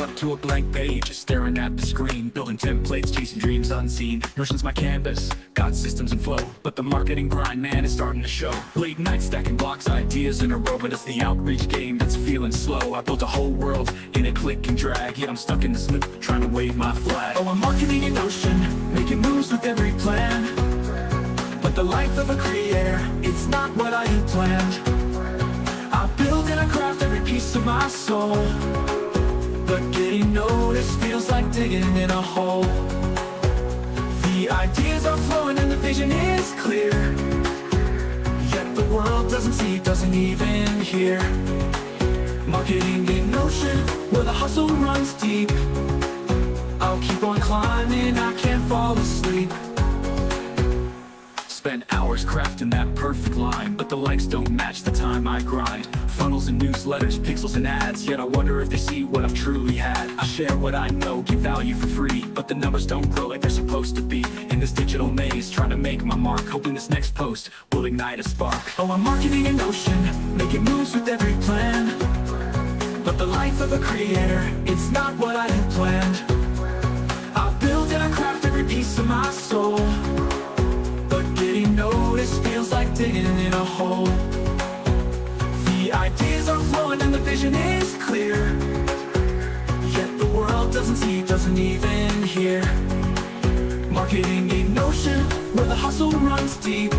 up to a blank page, just staring at the screen, building templates, chasing dreams unseen. Notion's my canvas, got systems and flow, but the marketing grind, man, is starting to show. Late nights stacking blocks, ideas in a row, but it's the outreach game that's feeling slow. I built a whole world in a click and drag, yet I'm stuck in this loop, trying to wave my flag. Oh, I'm marketing in Notion, making moves with every plan, but the life of a creator, it's not what I had planned. I build and I craft every piece of my soul, but getting noticed feels like digging in a hole. The ideas are flowing and the vision is clear, yet the world doesn't see, doesn't even hear. Marketing in Notion, where the hustle runs deep. I'll keep on climbing, I can't fall asleep. Spend hours crafting that perfect line, but the likes don't match the time I grind. Funnels and newsletters, pixels and ads, yet I wonder if they see what I've truly had. I share what I know, give value for free, but the numbers don't grow like they're supposed to be. In this digital maze, trying to make my mark, hoping this next post will ignite a spark. Oh, I'm marketing in Notion, making moves with every plan, but the life of a creator, it's not what I had planned. I build and I craft every piece of my soul, but getting noticed feels like digging in a hole. The ideas are flowing and the vision is clear, yet the world doesn't see, doesn't even hear. Marketing in Notion, where the hustle runs deep.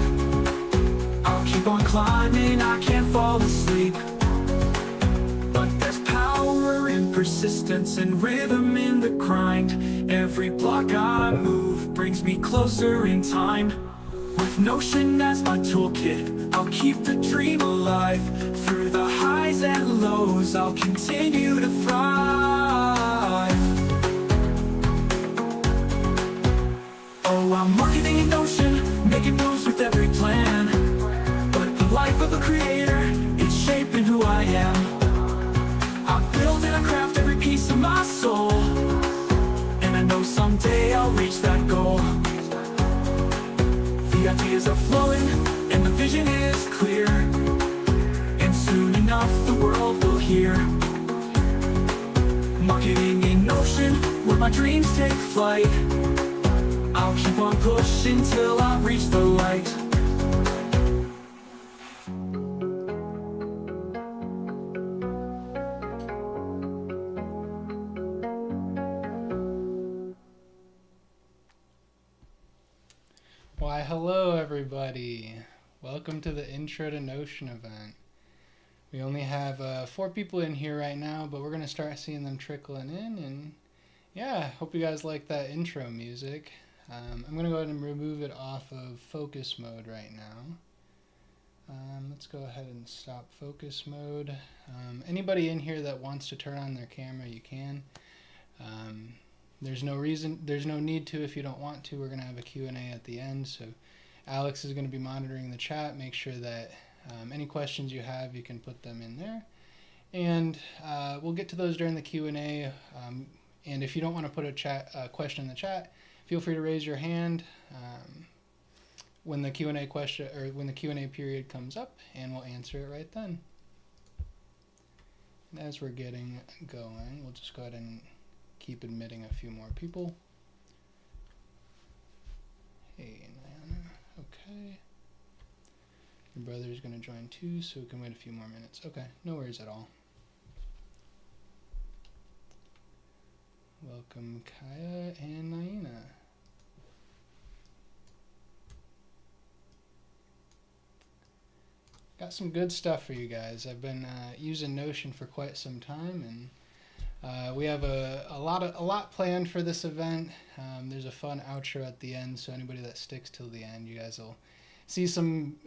I'll keep on climbing, I can't fall asleep. But there's power in persistence and rhythm in the grind. Every block I move brings me closer in time. With Notion as my toolkit, I'll keep the dream alive. Through the highs and lows, I'll continue to thrive. Oh, I'm marketing in Notion, making moves with every plan, but the life of a creator, it's shaping who I am. I build and I craft every piece of my soul, and I know someday I'll reach that goal. The ideas are flowing and the vision is clear, and soon enough the world will hear. Marketing in Notion, where my dreams take flight. I'll keep on pushing till I reach the light. Why, hello everybody. Welcome to the Intro to Notion event. We only have 4 people in here right now, but we're going to start seeing them trickling in, and yeah, hope you guys like that intro music. I'm going to go ahead and remove it off of focus mode right now. Let's go ahead and stop focus mode. Anybody in here that wants to turn on their camera, you can. There's no need to if you don't want to. We're going to have a Q&A at the end, so Alex is going to be monitoring the chat. Make sure that any questions you have, you can put them in there. And we'll get to those during the Q&A. And if you don't want to put a question in the chat, feel free to raise your hand when the Q&A question or when the Q&A period comes up, and we'll answer it right then. And as we're getting going, we'll just go ahead and keep admitting a few more people. Hey, Nana. Okay. Your brother's going to join too, so we can wait a few more minutes. Okay, no worries at all. Welcome, Kaya and Naina. Got some good stuff for you guys. I've been using Notion for quite some time, and we have a lot planned for this event. There's a fun outro at the end, so anybody that sticks till the end, you guys will see something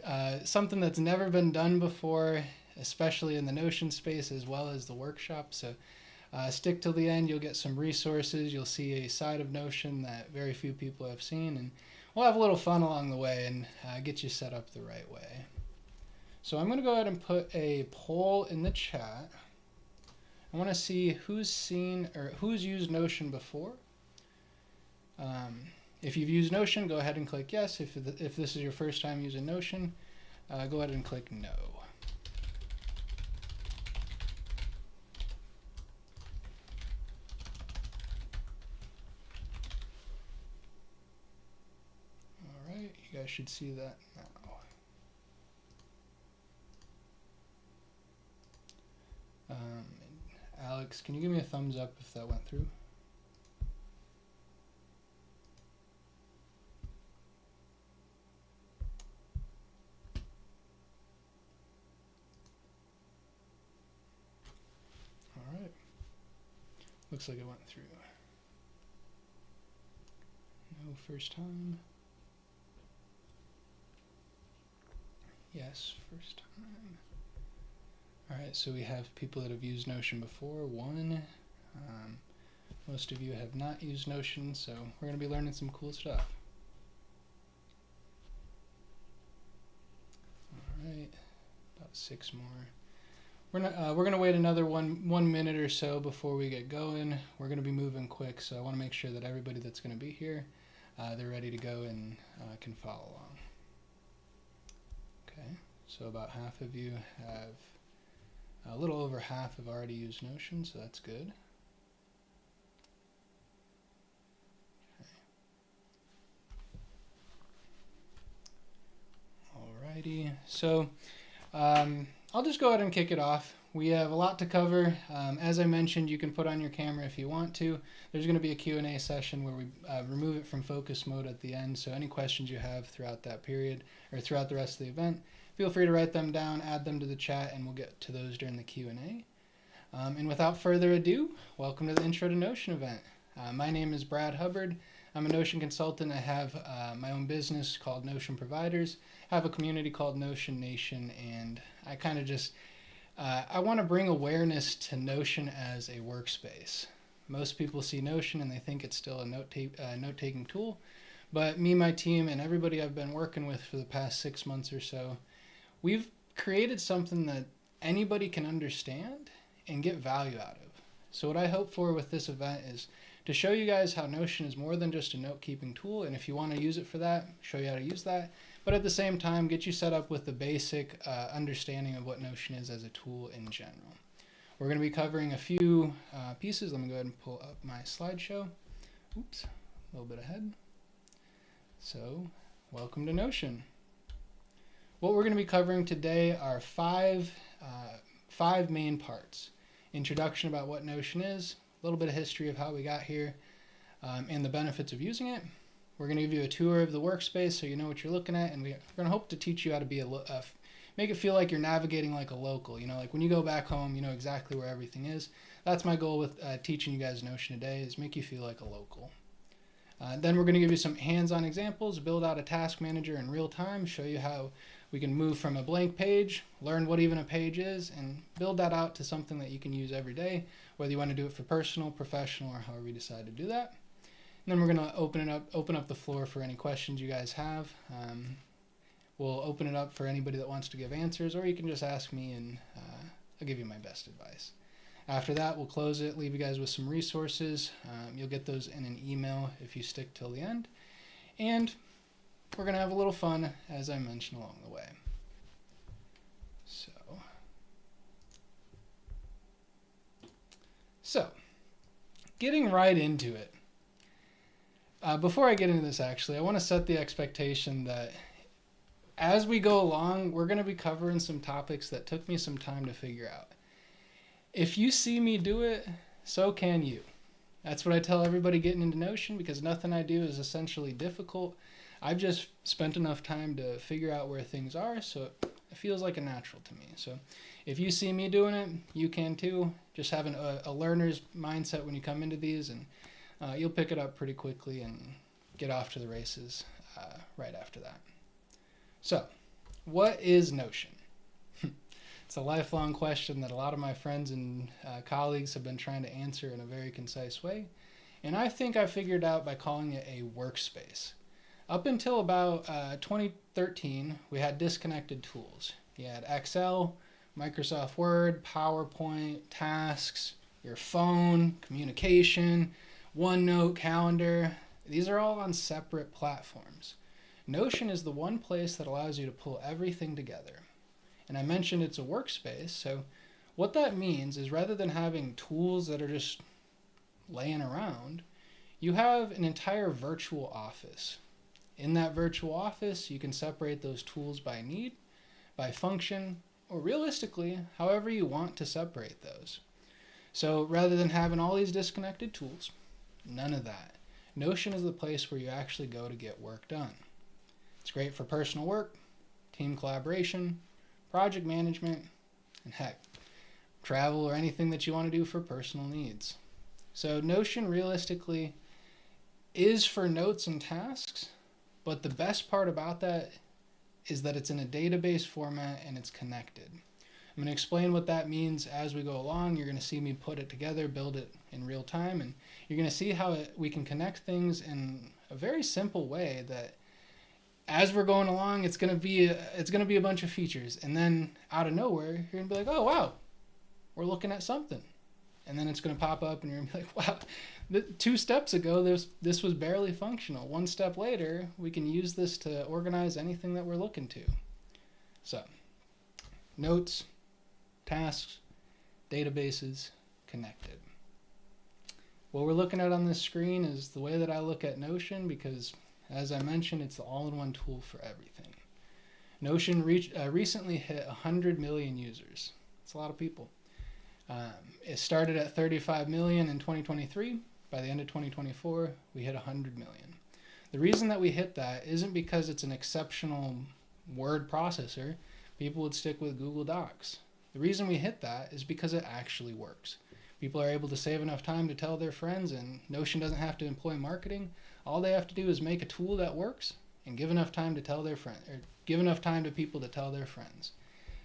that's never been done before, especially in the Notion space as well as the workshop. So stick till the end. You'll get some resources. You'll see a side of Notion that very few people have seen, and we'll have a little fun along the way and get you set up the right way. So I'm going to go ahead and put a poll in the chat. I want to see who's seen or who's used Notion before. If you've used Notion, go ahead and click yes. If this is your first time using Notion, go ahead and click no. guys should see that now. Alex, can you give me a thumbs up if that went through? All right. Looks like it went through. No first time. Yes, first time. Alright, so we have people that have used Notion before. One. Most of you have not used Notion, so we're going to be learning some cool stuff. Alright, about 6 more. We're gonna wait another one minute or so before we get going. We're gonna be moving quick, so I want to make sure that everybody that's gonna be here, they're ready to go and can follow along. Okay, so about half of you have, a little over half have already used Notion, so that's good. Okay. Alrighty, so I'll just go ahead and kick it off. We have a lot to cover. As I mentioned, you can put on your camera if you want to. There's going to be a Q&A session where we remove it from focus mode at the end, so any questions you have throughout that period or throughout the rest of the event, feel free to write them down, add them to the chat, and we'll get to those during the Q&A. And without further ado, welcome to the Intro to Notion event. My name is Brad Hubbard. I'm a Notion consultant. I have my own business called Notion Providers. I have a community called Notion Nation, and I kind of just I want to bring awareness to Notion as a workspace. Most people see Notion and they think it's still a note-taking tool, but me, my team, and everybody I've been working with for the past 6 months or so, we've created something that anybody can understand and get value out of. So what I hope for with this event is to show you guys how Notion is more than just a note-keeping tool, and if you want to use it for that, show you how to use that, but at the same time, get you set up with the basic understanding of what Notion is as a tool in general. We're going to be covering a few pieces. Let me go ahead and pull up my slideshow. Oops, a little bit ahead. So, welcome to Notion. What we're going to be covering today are five main parts. Introduction about what Notion is, a little bit of history of how we got here, and the benefits of using it. We're going to give you a tour of the workspace so you know what you're looking at, and we're going to hope to teach you how to be make it feel like you're navigating like a local. You know, like when you go back home, you know exactly where everything is. That's my goal with teaching you guys Notion today, is make you feel like a local. Then we're going to give you some hands-on examples, build out a task manager in real time, show you how we can move from a blank page, learn what even a page is, and build that out to something that you can use every day, whether you want to do it for personal, professional, or however you decide to do that. And then we're going to open up the floor for any questions you guys have. We'll open it up for anybody that wants to give answers, or you can just ask me and I'll give you my best advice. After that, we'll close it, leave you guys with some resources. You'll get those in an email if you stick till the end. And we're going to have a little fun, as I mentioned, along the way. So, getting right into it. Before I get into this, actually, I want to set the expectation that as we go along, we're going to be covering some topics that took me some time to figure out. If you see me do it, so can you. That's what I tell everybody getting into Notion, because nothing I do is essentially difficult. I've just spent enough time to figure out where things are, so it feels like a natural to me. So if you see me doing it, you can too. Just having a learner's mindset when you come into these, and you'll pick it up pretty quickly and get off to the races right after that. So, what is Notion? It's a lifelong question that a lot of my friends and colleagues have been trying to answer in a very concise way, and I think I figured out by calling it a workspace. Up until about 2013, we had disconnected tools. You had Excel, Microsoft Word, PowerPoint, tasks, your phone, communication, OneNote, calendar. These are all on separate platforms. Notion is the one place that allows you to pull everything together. And I mentioned it's a workspace, so what that means is rather than having tools that are just laying around, you have an entire virtual office. In that virtual office, you can separate those tools by need, by function, or realistically, however you want to separate those. So rather than having all these disconnected tools, none of that. Notion is the place where you actually go to get work done. It's great for personal work, team collaboration, project management, and heck, travel or anything that you want to do for personal needs. So Notion realistically is for notes and tasks, but the best part about that is that it's in a database format and it's connected. I'm going to explain what that means as we go along. You're going to see me put it together, build it in real time, and you're going to see how we can connect things in a very simple way that as we're going along, it's going to be a bunch of features, and then out of nowhere, you're going to be like, oh wow, we're looking at something. And then it's going to pop up and you're going to be like, wow, 2 steps ago, this was barely functional. 1 step later, we can use this to organize anything that we're looking to. So, notes, tasks, databases, connected. What we're looking at on this screen is the way that I look at Notion because, as I mentioned, it's the all-in-one tool for everything. Notion recently hit 100 million users. It's a lot of people. It started at 35 million in 2023. By the end of 2024, we hit 100 million. The reason that we hit that isn't because it's an exceptional word processor. People would stick with Google Docs. The reason we hit that is because it actually works. People are able to save enough time to tell their friends, and Notion doesn't have to employ marketing. All they have to do is make a tool that works and give enough time to tell their friends, or give enough time to people to tell their friends.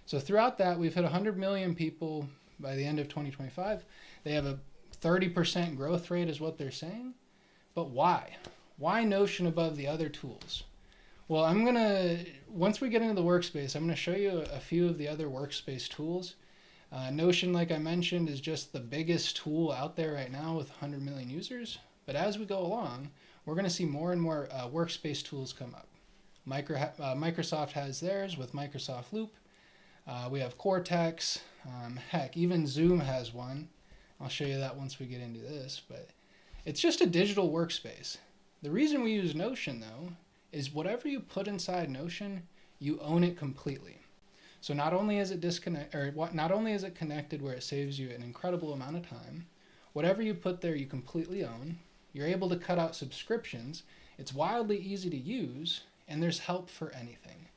So throughout that, we've hit 100 million people by the end of 2025. They have a 30% growth rate is what they're saying. But why? Why Notion above the other tools? Well, once we get into the workspace, I'm going to show you a few of the other workspace tools. Notion, like I mentioned, is just the biggest tool out there right now with 100 million users. But as we go along, we're going to see more and more workspace tools come up. Microsoft has theirs with Microsoft Loop. We have Cortex. Heck, even Zoom has one. I'll show you that once we get into this. But it's just a digital workspace. The reason we use Notion, though, is whatever you put inside Notion, you own it completely. So not only is it connected where it saves you an incredible amount of time, whatever you put there you completely own. You're able to cut out subscriptions. It's wildly easy to use, and there's help for anything.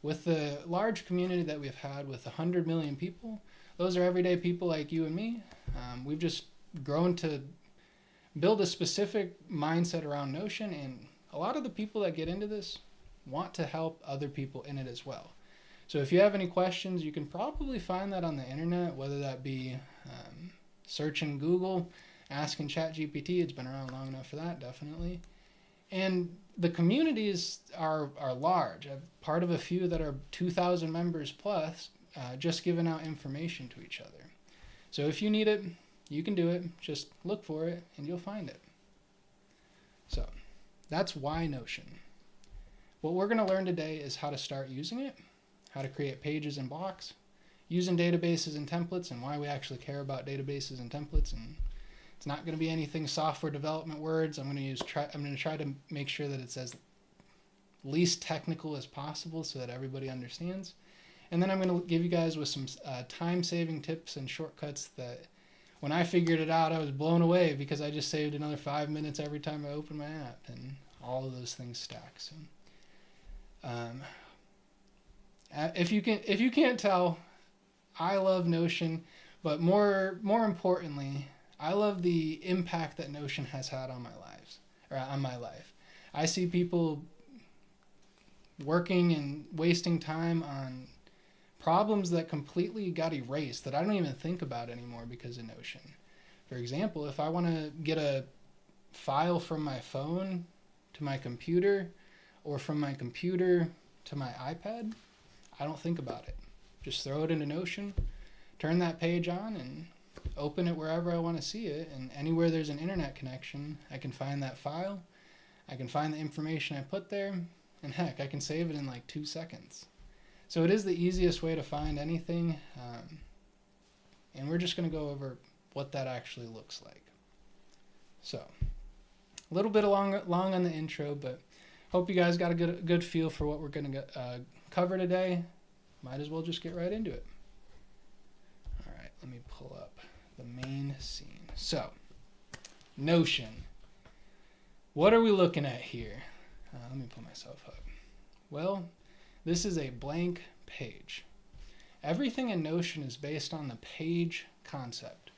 With the large community that we've had with 100 million people, those are everyday people like you and me. We've just grown to build a specific mindset around Notion, and a lot of the people that get into this want to help other people in it as well. So if you have any questions, you can probably find that on the internet, whether that be searching Google, asking ChatGPT. It's been around long enough for that, definitely. And the communities are large. I'm part of a few that are 2,000 members plus, just giving out information to each other. So if you need it, you can do it. Just look for it and you'll find it. So that's why Notion. What we're going to learn today is how to start using it, how to create pages and blocks, using databases and templates, and why we actually care about databases and templates. And it's not going to be anything software development words. I'm going to try to make sure that it's as least technical as possible so that everybody understands. And then I'm going to give you guys with some time-saving tips and shortcuts that when I figured it out, I was blown away because I just saved another 5 minutes every time I opened my app, and all of those things stack. So, if you can't tell, I love Notion, but more importantly, I love the impact that Notion has had on my life. I see people working and wasting time on problems that completely got erased that I don't even think about anymore because of Notion. For example, if I want to get a file from my phone to my computer or from my computer to my iPad, I don't think about it. Just throw it into Notion, turn that page on, and open it wherever I want to see it. And anywhere there's an internet connection, I can find that file. I can find the information I put there. And heck, I can save it in like 2 seconds. So it is the easiest way to find anything. And we're just going to go over what that actually looks like. So a little bit long on the intro, but hope you guys got a good feel for what we're going to cover today. Might as well just get right into it. All right, let me pull up the main scene. So, Notion. What are we looking at here? Let me pull myself up. Well, this is a blank page. Everything in Notion is based on the page concept.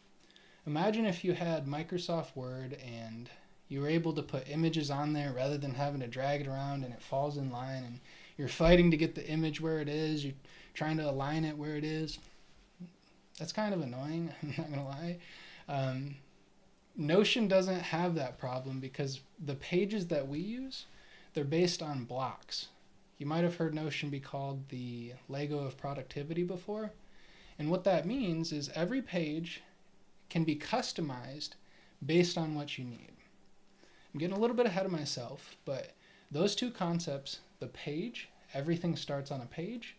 Imagine if you had Microsoft Word and you were able to put images on there rather than having to drag it around and it falls in line and you're fighting to get the image where it is, you're trying to align it where it is. That's kind of annoying, I'm not going to lie. Notion doesn't have that problem because the pages that we use, they're based on blocks. You might have heard Notion be called the Lego of productivity before. And what that means is every page can be customized based on what you need. I'm getting a little bit ahead of myself, but those two concepts, the page, everything starts on a page,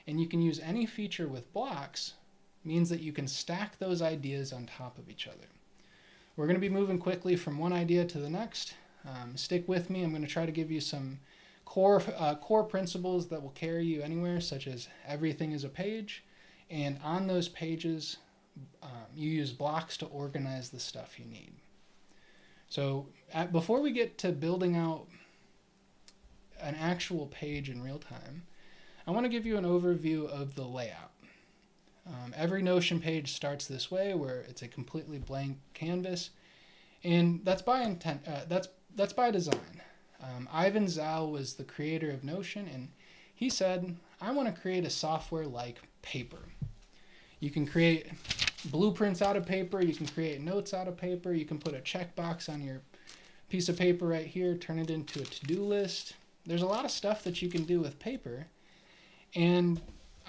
and you can use any feature with blocks, means that you can stack those ideas on top of each other. We're going to be moving quickly from one idea to the next. Stick with me. I'm going to try to give you some core principles that will carry you anywhere, such as everything is a page, and on those pages, you use blocks to organize the stuff you need. So before we get to building out an actual page in real time, I want to give you an overview of the layout. Every Notion page starts this way, where it's a completely blank canvas, and that's by intent. That's by design. Ivan Zhao was the creator of Notion, and he said, "I want to create a software like paper. You can create blueprints out of paper. You can create notes out of paper. You can put a checkbox on your piece of paper right here, turn it into a to-do list. There's a lot of stuff that you can do with paper, and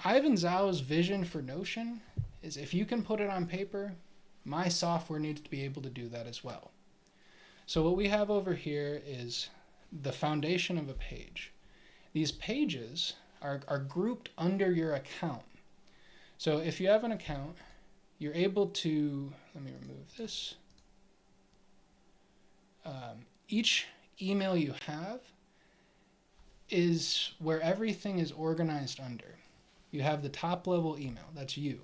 Ivan Zhao's vision for Notion is if you can put it on paper, my software needs to be able to do that as well. So what we have over here is the foundation of a page. These pages are grouped under your account. So if you have an account, you're able to, let me remove this. Each email you have is where everything is organized under. You have the top level email, that's you.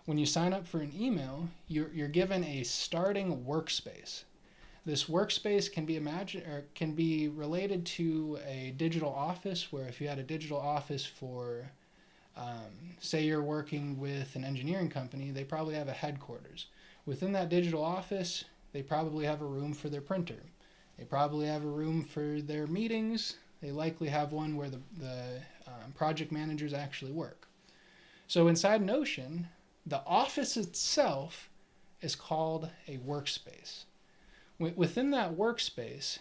When you sign up for an email, you're given a starting workspace. This workspace can be related to a digital office, where if you had a digital office for, say you're working with an engineering company, they probably have a headquarters. Within that digital office, they probably have a room for their printer. They probably have a room for their meetings. They likely have one where the project managers actually work. So inside Notion, the office itself is called a workspace. Within that workspace,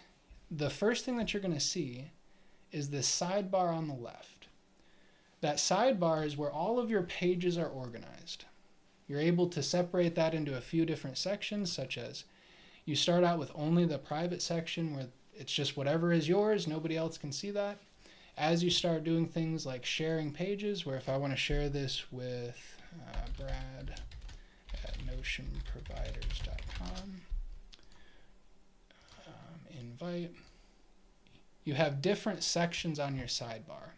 the first thing that you're going to see is this sidebar on the left. That sidebar is where all of your pages are organized. You're able to separate that into a few different sections, such as you start out with only the private section where it's just whatever is yours, nobody else can see that. As you start doing things like sharing pages, where if I want to share this with Brad at notionproviders.com, invite, you have different sections on your sidebar.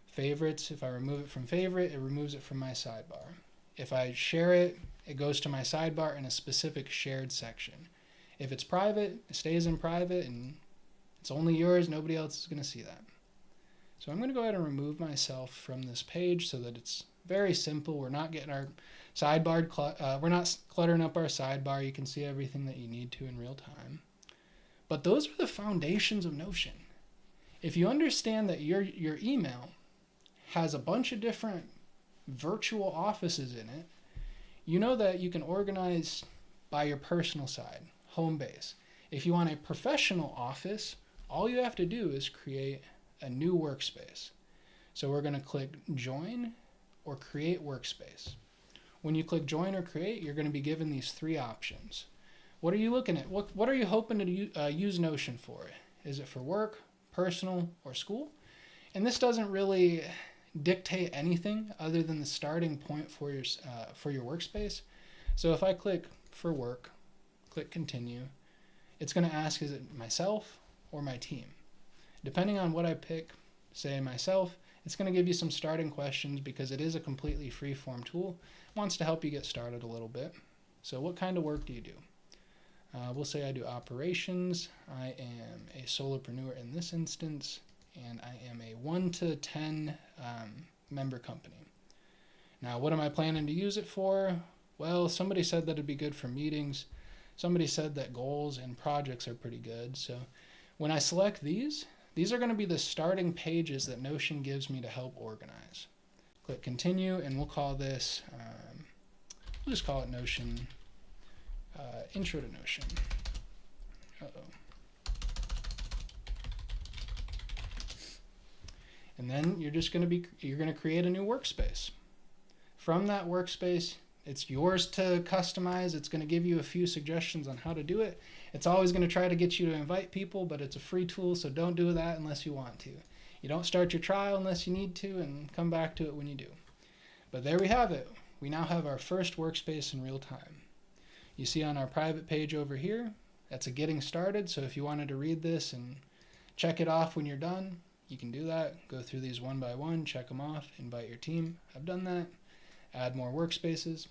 Favorites, if I remove it from favorite, it removes it from my sidebar. If I share it, it goes to my sidebar in a specific shared section. If it's private, it stays in private and it's only yours, nobody else is going to see that. So I'm going to go ahead and remove myself from this page so that it's very simple. We're not getting our sidebar, we're not cluttering up our sidebar. You can see everything that you need to in real time. But those are the foundations of Notion. If you understand that your email has a bunch of different virtual offices in it, you know that you can organize by your personal side, home base. If you want a professional office, all you have to do is create a new workspace. So we're going to click Join or Create Workspace. When you click Join or Create, you're going to be given these three options. What are you looking at? What are you hoping to use Notion for? Is it for work, personal, or school? And this doesn't really dictate anything other than the starting point for your workspace. So if I click for work, click Continue, it's going to ask, is it myself or my team? Depending on what I pick, say myself, it's going to give you some starting questions because it is a completely free-form tool. It wants to help you get started a little bit. So what kind of work do you do? We'll say I do operations. I am a solopreneur in this instance, and I am a 1 to 10 member company. Now, what am I planning to use it for? Well, somebody said that it'd be good for meetings. Somebody said that goals and projects are pretty good. So when I select these are going to be the starting pages that Notion gives me to help organize. Click continue, and we'll call this, we'll just call it Notion, Intro to Notion. And then you're going to create a new workspace. From that workspace, it's yours to customize. It's going to give you a few suggestions on how to do it. It's always going to try to get you to invite people, but it's a free tool, so don't do that unless you want to. You don't start your trial unless you need to, and come back to it when you do. But there we have it. We now have our first workspace in real time. You see on our private page over here, that's a getting started, so if you wanted to read this and check it off when you're done, you can do that. Go through these one by one, check them off, invite your team. I've done that. Add more workspaces.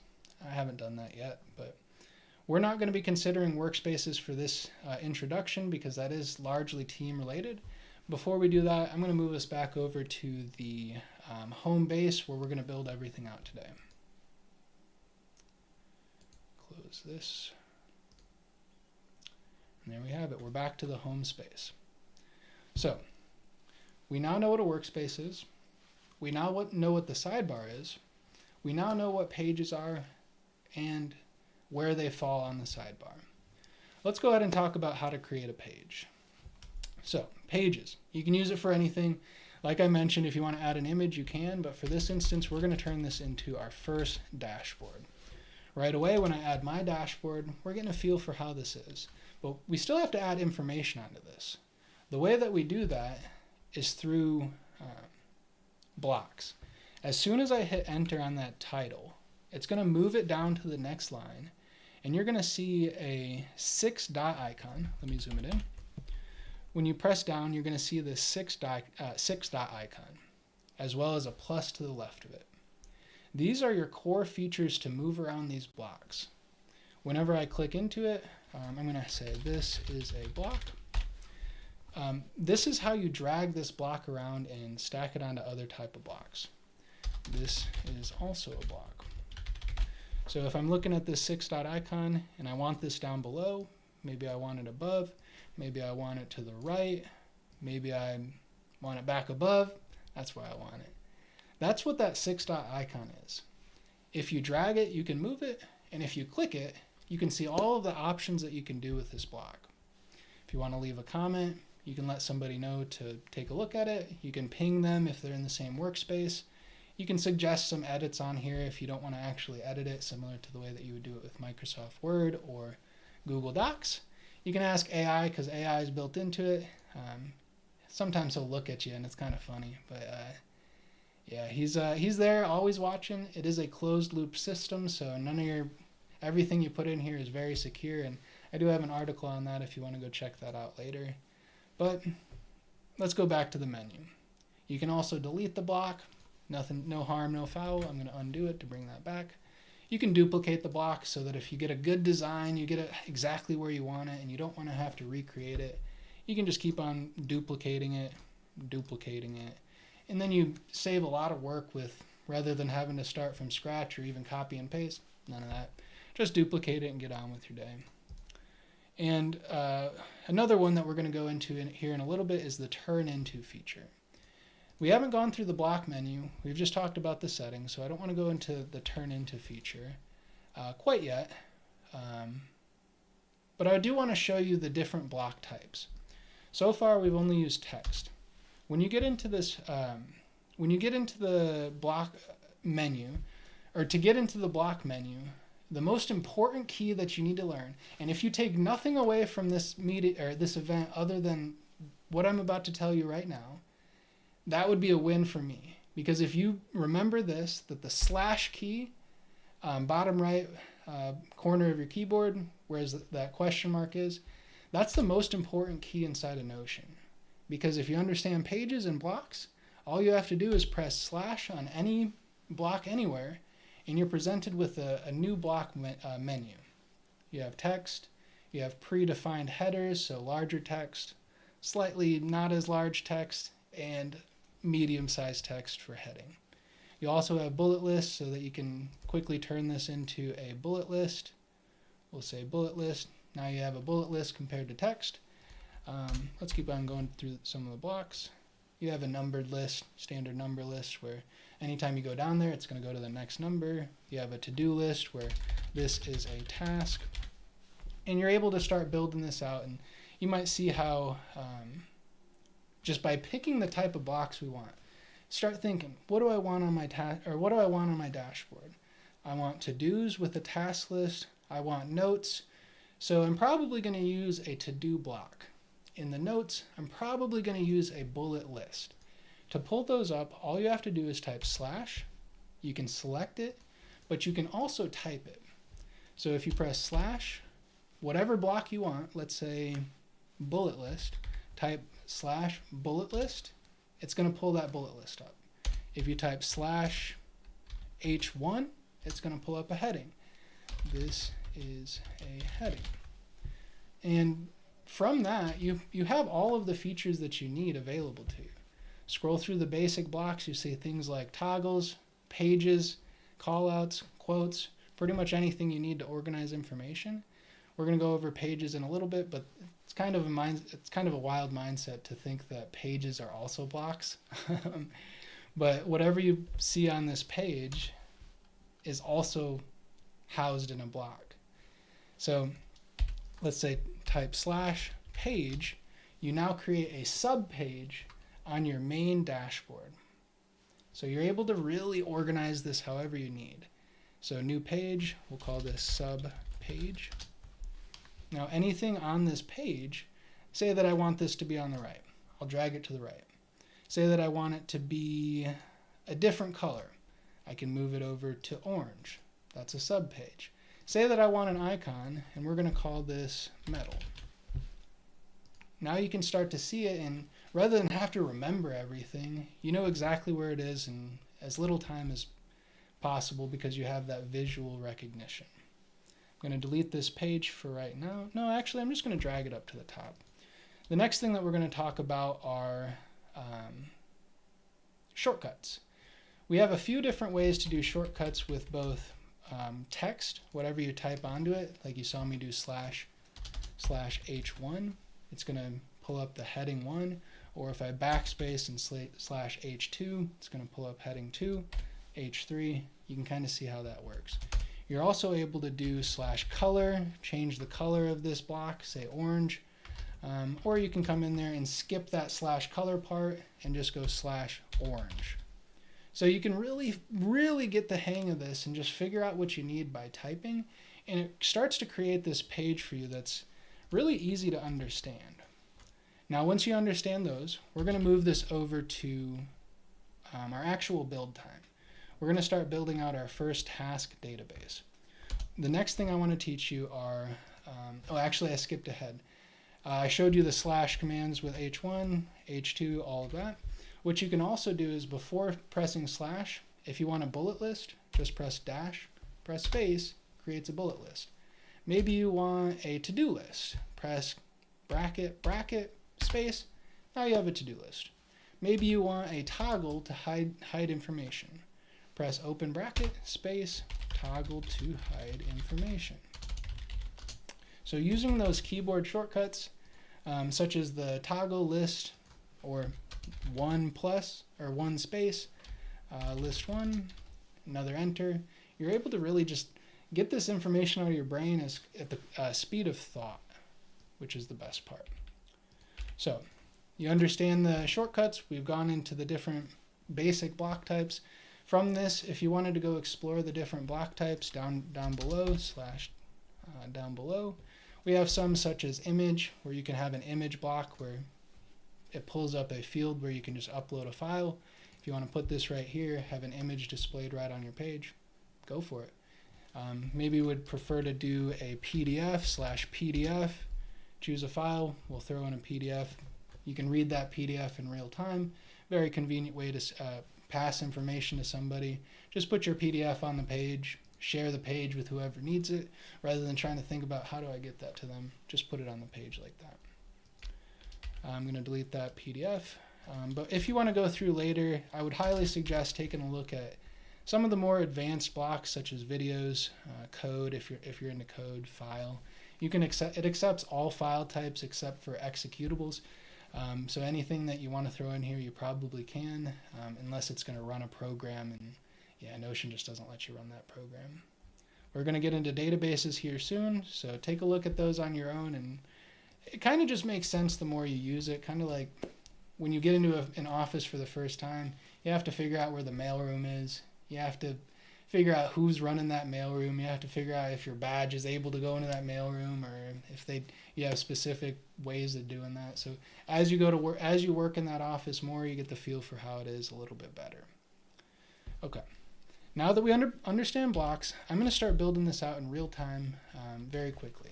I haven't done that yet, but we're not going to be considering workspaces for this introduction because that is largely team related. Before we do that, I'm going to move us back over to the home base where we're going to build everything out today. Close this. And there we have it. We're back to the home space. So we now know what a workspace is. We now know what the sidebar is. We now know what pages are and where they fall on the sidebar. Let's go ahead and talk about how to create a page. So, pages. You can use it for anything. Like I mentioned, if you want to add an image, you can, but for this instance, we're going to turn this into our first dashboard. Right away, when I add my dashboard, we're getting a feel for how this is. But we still have to add information onto this. The way that we do that is through blocks. As soon as I hit enter on that title, it's going to move it down to the next line, and you're going to see a 6 dot icon. Let me zoom it in. When you press down, you're going to see this 6 dot icon, as well as a plus to the left of it. These are your core features to move around these blocks. Whenever I click into it, I'm going to say this is a block. This is how you drag this block around and stack it onto other type of blocks. This is also a block. So if I'm looking at this 6 dot icon and I want this down below, maybe I want it above, maybe I want it to the right, maybe I want it back above, that's where I want it. That's what that 6 dot icon is. If you drag it, you can move it, and if you click it, you can see all of the options that you can do with this block. If you want to leave a comment, you can let somebody know to take a look at it. You can ping them if they're in the same workspace. You can suggest some edits on here if you don't want to actually edit it, similar to the way that you would do it with Microsoft Word or Google Docs. You can ask AI because AI is built into it. Sometimes he'll look at you and it's kind of funny, but yeah, he's there, always watching. It is a closed loop system, so everything you put in here is very secure, and I do have an article on that if you want to go check that out later. But let's go back to the menu. You can also delete the block. Nothing, no harm, no foul. I'm going to undo it to bring that back. You can duplicate the block so that if you get a good design, you get it exactly where you want it, and you don't want to have to recreate it. You can just keep on duplicating it, and then you save a lot of work with, rather than having to start from scratch or even copy and paste, none of that. Just duplicate it and get on with your day. And another one that we're going to go into here in a little bit is the turn into feature. We haven't gone through the block menu. We've just talked about the settings, so I don't want to go into the turn into feature quite yet. But I do want to show you the different block types. So far, we've only used text. When you get into this, when you get into the block menu, or to get into the block menu, the most important key that you need to learn, and if you take nothing away from this meeting or this event other than what I'm about to tell you right now, that would be a win for me. Because if you remember this, that the slash key, bottom right corner of your keyboard, whereas that question mark is, that's the most important key inside of Notion. because if you understand pages and blocks, all you have to do is press slash on any block anywhere, and you're presented with a new block menu. You have text, you have predefined headers, so larger text, slightly not as large text, and medium-sized text for heading. You also have bullet lists so that you can quickly turn this into a bullet list. We'll say bullet list. Now you have a bullet list compared to text. Let's keep on going through some of the blocks. You have a numbered list, standard number list, where anytime you go down there, it's going to go to the next number. You have a to-do list where this is a task. And you're able to start building this out, and you might see how just by picking the type of blocks we want, start thinking, what do I want on my what do I want on my dashboard? I want to-dos with a task list. I want notes. So I'm probably going to use a to-do block. In the notes, I'm probably going to use a bullet list. To pull those up, all you have to do is type slash. You can select it, but you can also type it. So if you press slash, whatever block you want, let's say bullet list, type slash bullet list, it's going to pull that bullet list up. If you type slash H1, it's going to pull up a heading. This is a heading. And from that, you have all of the features that you need available to you. Scroll through the basic blocks, you see things like toggles, pages, callouts, quotes, pretty much anything you need to organize information. We're going to go over pages in a little bit, but it's kind of a wild mindset to think that pages are also blocks. But whatever you see on this page is also housed in a block. So let's say type slash page, you now create a sub page on your main dashboard. So you're able to really organize this however you need. So new page, we'll call this sub page. Now anything on this page, say that I want this to be on the right. I'll drag it to the right. Say that I want it to be a different color. I can move it over to orange. That's a sub page. Say that I want an icon, and we're going to call this metal. Now you can start to see it, and rather than have to remember everything, you know exactly where it is in as little time as possible because you have that visual recognition. I'm going to delete this page for right now. No, actually, I'm just going to drag it up to the top. The next thing that we're going to talk about are shortcuts. We have a few different ways to do shortcuts with both text, whatever you type onto it, like you saw me do slash H1, it's going to pull up the heading 1, or if I backspace and slash H2, it's going to pull up heading 2, H3. You can kind of see how that works. You're also able to do slash color, change the color of this block, say orange, or you can come in there and skip that slash color part and just go slash orange. So you can really get the hang of this and just figure out what you need by typing, and it starts to create this page for you that's really easy to understand. Now once you understand those, we're going to move this over to our actual build time. We're going to start building out our first task database. The next thing I want to teach you are, actually I skipped ahead. I showed you the slash commands with H1, H2, all of that. What you can also do is before pressing slash, if you want a bullet list, just press dash, press space, creates a bullet list. Maybe you want a to-do list, press bracket, space, now you have a to-do list. Maybe you want a toggle to hide information. Press open bracket, space, toggle to hide information. So using those keyboard shortcuts, such as the toggle list or 1 plus or 1 space, list 1, another enter, you're able to really just get this information out of your brain at the speed of thought, which is the best part. So you understand the shortcuts. We've gone into the different basic block types. From this, if you wanted to go explore the different block types down below, down below, we have some such as image, where you can have an image block where it pulls up a field where you can just upload a file. If you want to put this right here, have an image displayed right on your page, go for it. Maybe you would prefer to do a PDF/PDF, choose a file, we'll throw in a PDF, You can read that PDF in real time. Very convenient way to pass information to somebody. Just put your PDF on the page, share the page with whoever needs it, rather than trying to think about how do I get that to them. Just put it on the page like that. I'm going to delete that PDF. But if you want to go through later, I would highly suggest taking a look at some of the more advanced blocks, such as videos, code, if you're into code, file. It accepts all file types except for executables. So anything that you want to throw in here, you probably can, unless it's going to run a program, and yeah, Notion just doesn't let you run that program. We're going to get into databases here soon, so take a look at those on your own, and it kind of just makes sense the more you use it. Kind of like when you get into an office for the first time, you have to figure out where the mailroom is. You have to figure out who's running that mailroom. You have to figure out if your badge is able to go into that mailroom, or if you have specific ways of doing that. So as you go to work, as you work in that office more, you get the feel for how it is a little bit better. Okay. Now that we understand blocks, I'm going to start building this out in real time very quickly.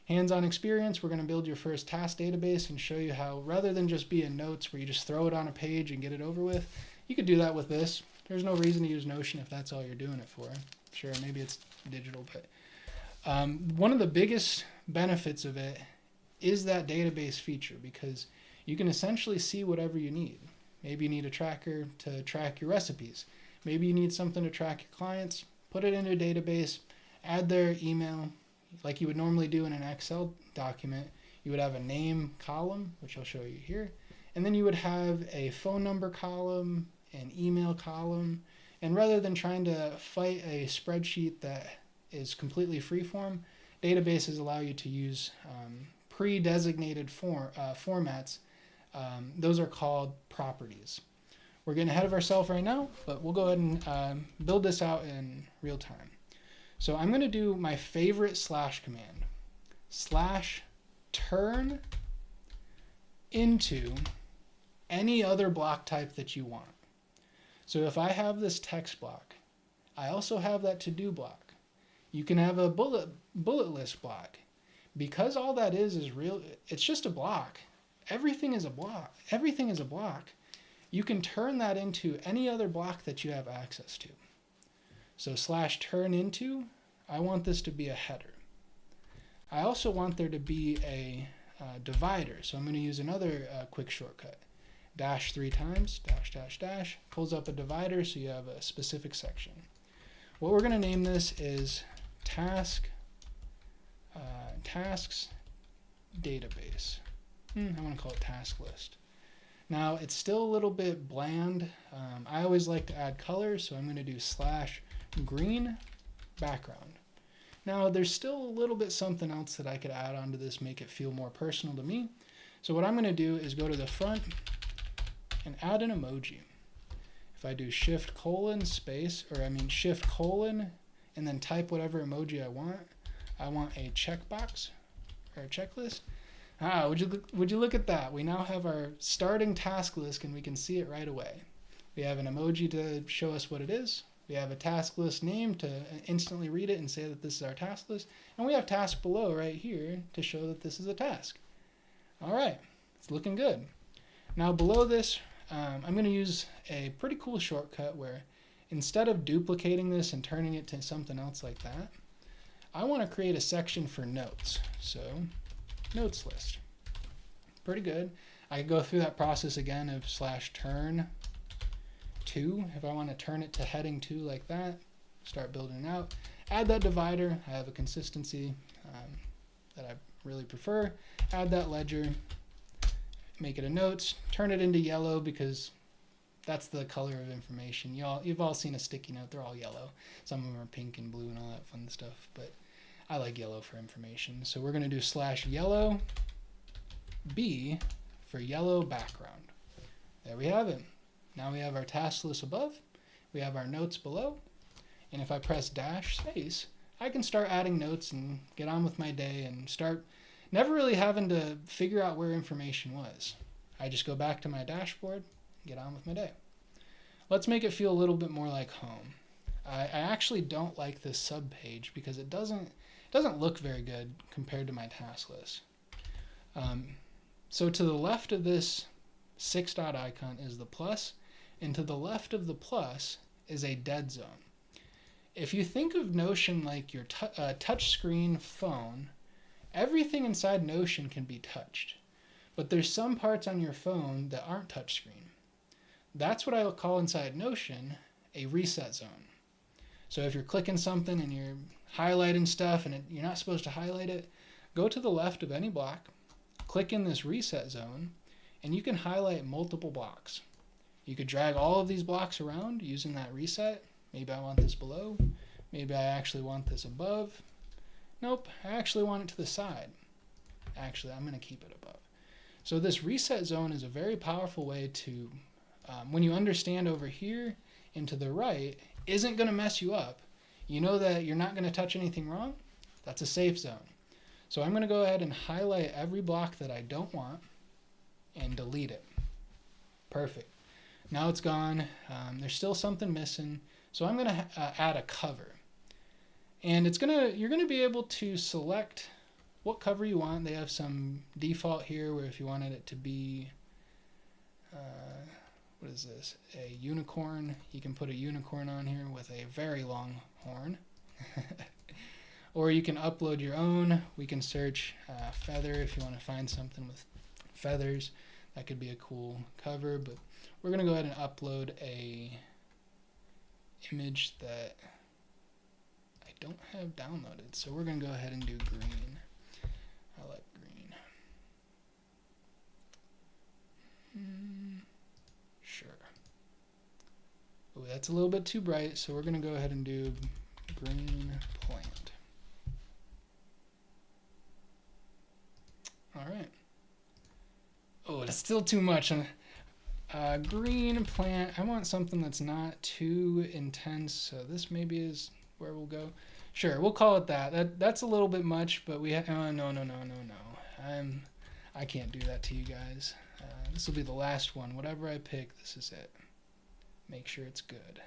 Hands-on experience, we're going to build your first task database and show you how, rather than just be in notes where you just throw it on a page and get it over with, you could do that with this. There's no reason to use Notion if that's all you're doing it for. Sure, maybe it's digital, but one of the biggest benefits of it is that database feature, because you can essentially see whatever you need. Maybe you need a tracker to track your recipes. Maybe you need something to track your clients. Put it into a database, add their email, like you would normally do in an Excel document. You would have a name column, which I'll show you here, and then you would have a phone number column, an email column, and rather than trying to fight a spreadsheet that is completely freeform, databases allow you to use pre-designated formats. Those are called properties. We're getting ahead of ourselves right now, but we'll go ahead and build this out in real time. So I'm going to do my favorite slash command. Slash turn into any other block type that you want. So if I have this text block, I also have that to-do block. You can have a bullet list block. Because all that is real, it's just a block. Everything is a block. Everything is a block. You can turn that into any other block that you have access to. So slash turn into, I want this to be a header. I also want there to be a divider. So I'm going to use another quick shortcut. Dash 3 times, dash, dash, dash, pulls up a divider so you have a specific section. What we're going to name this is tasks database. I want to call it task list. Now it's still a little bit bland. I always like to add colors, so I'm going to do slash green background. Now there's still a little bit something else that I could add onto this, make it feel more personal to me. So what I'm going to do is go to the front and add an emoji. If I do shift colon and then type whatever emoji I want a checkbox or a checklist. Would you look at that? We now have our starting task list and we can see it right away. We have an emoji to show us what it is. We have a task list name to instantly read it and say that this is our task list. And we have task below right here to show that this is a task. All right, it's looking good. Now below this, I'm going to use a pretty cool shortcut where instead of duplicating this and turning it to something else like that, I want to create a section for notes. So notes list. Pretty good. I could go through that process again of slash turn to, if I want to turn it to heading 2 like that, start building it out. Add that divider. I have a consistency that I really prefer. Add that ledger. Make it a notes. Turn it into yellow because that's the color of information. You've all seen a sticky note. They're all yellow. Some of them are pink and blue and all that fun stuff, but I like yellow for information. So we're going to do slash yellow B for yellow background. There we have it. Now we have our task list above. We have our notes below. And if I press dash space, I can start adding notes and get on with my day and start never really having to figure out where information was. I just go back to my dashboard and get on with my day. Let's make it feel a little bit more like home. I actually don't like this sub page because it doesn't look very good compared to my task list. So to the left of this 6-dot icon is the plus, and to the left of the plus is a dead zone. If you think of Notion like your touch screen phone, everything inside Notion can be touched. But there's some parts on your phone that aren't touchscreen. That's what I'll call inside Notion a reset zone. So if you're clicking something and you're highlighting stuff and you're not supposed to highlight it, go to the left of any block, click in this reset zone, and you can highlight multiple blocks. You could drag all of these blocks around using that reset. Maybe I want this below. Maybe I actually want this above. Nope, I actually want it to the side. Actually, I'm going to keep it above. So this reset zone is a very powerful way to, when you understand over here and to the right, isn't going to mess you up. You know that you're not going to touch anything wrong. That's a safe zone. So I'm going to go ahead and highlight every block that I don't want and delete it. Perfect. Now it's gone. There's still something missing. So I'm going to add a cover. And you're going to be able to select what cover you want. They have some default here where if you wanted it to be, what is this? A unicorn. You can put a unicorn on here with a very long horn. Or you can upload your own. We can search feather if you want to find something with feathers. That could be a cool cover, but we're going to go ahead and upload a image that I don't have downloaded. So we're going to go ahead and do green. I like green. Sure. Oh, that's a little bit too bright, so we're going to go ahead and do green plant. All right. Oh, that's still too much. Green plant. I want something that's not too intense, so this maybe is where we'll go. Sure, we'll call it that. That's a little bit much, but we have. Oh, no. I can't do that to you guys. This will be the last one. Whatever I pick, this is it. Make sure it's good.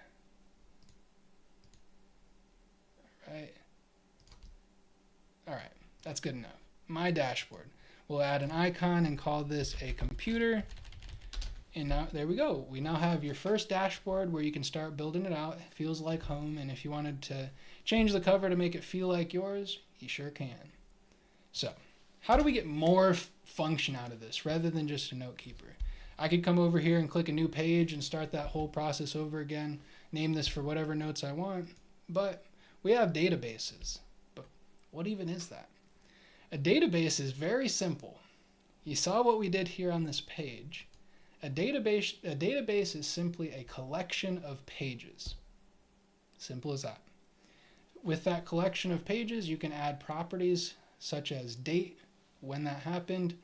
All right, that's good enough. My dashboard. We'll add an icon and call this a computer. And now, there we go. We now have your first dashboard where you can start building it out. It feels like home, and if you wanted to change the cover to make it feel like yours, you sure can. So, how do we get more function out of this rather than just a note keeper? I could come over here and click a new page and start that whole process over again, name this for whatever notes I want, but we have databases. But what even is that? A database is very simple. You saw what we did here on this page. A database is simply a collection of pages. Simple as that. With that collection of pages, you can add properties such as date, when that happened,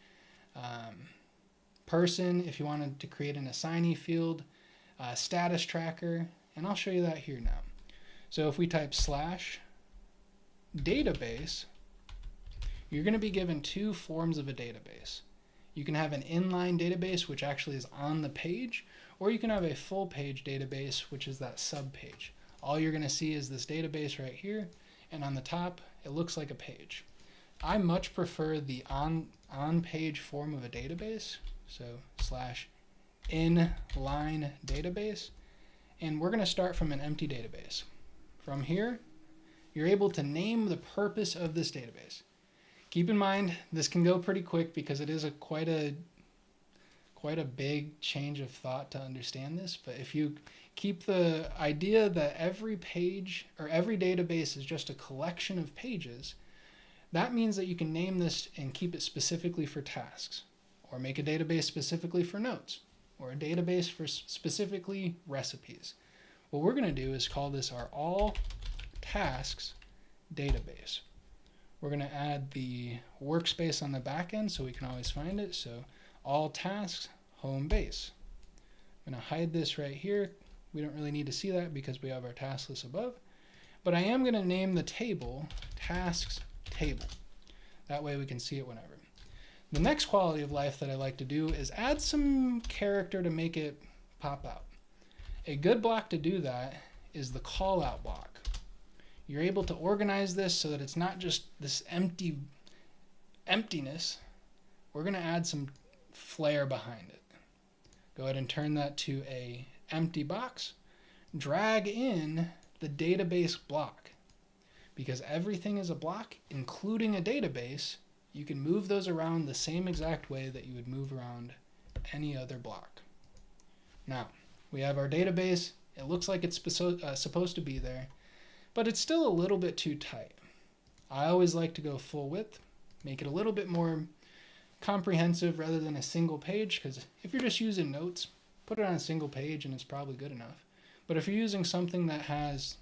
person, if you wanted to create an assignee field, status tracker, and I'll show you that here now. So if we type /database, you're going to be given two forms of a database. You can have an inline database, which actually is on the page, or you can have a full page database, which is that sub page. All you're going to see is this database right here, and on the top, it looks like a page. I much prefer the on-page form of a database, so /inline database, and we're going to start from an empty database. From here, you're able to name the purpose of this database. Keep in mind, this can go pretty quick because it is quite a big change of thought to understand this. But if you keep the idea that every page or every database is just a collection of pages, that means that you can name this and keep it specifically for tasks, or make a database specifically for notes, or a database for specifically recipes. What we're going to do is call this our all tasks database. We're going to add the workspace on the back end so we can always find it. So all tasks, home base. I'm going to hide this right here. We don't really need to see that because we have our task list above. But I am going to name the table tasks table. That way we can see it whenever. The next quality of life that I like to do is add some character to make it pop out. A good block to do that is the call out block. You're able to organize this so that it's not just this emptiness. We're going to add some flair behind it. Go ahead and turn that to a empty box. Drag in the database block. Because everything is a block, including a database, you can move those around the same exact way that you would move around any other block. Now, we have our database. It looks like it's supposed to be there, but it's still a little bit too tight. I always like to go full width, make it a little bit more comprehensive rather than a single page, because if you're just using notes, put it on a single page and it's probably good enough. But if you're using something that has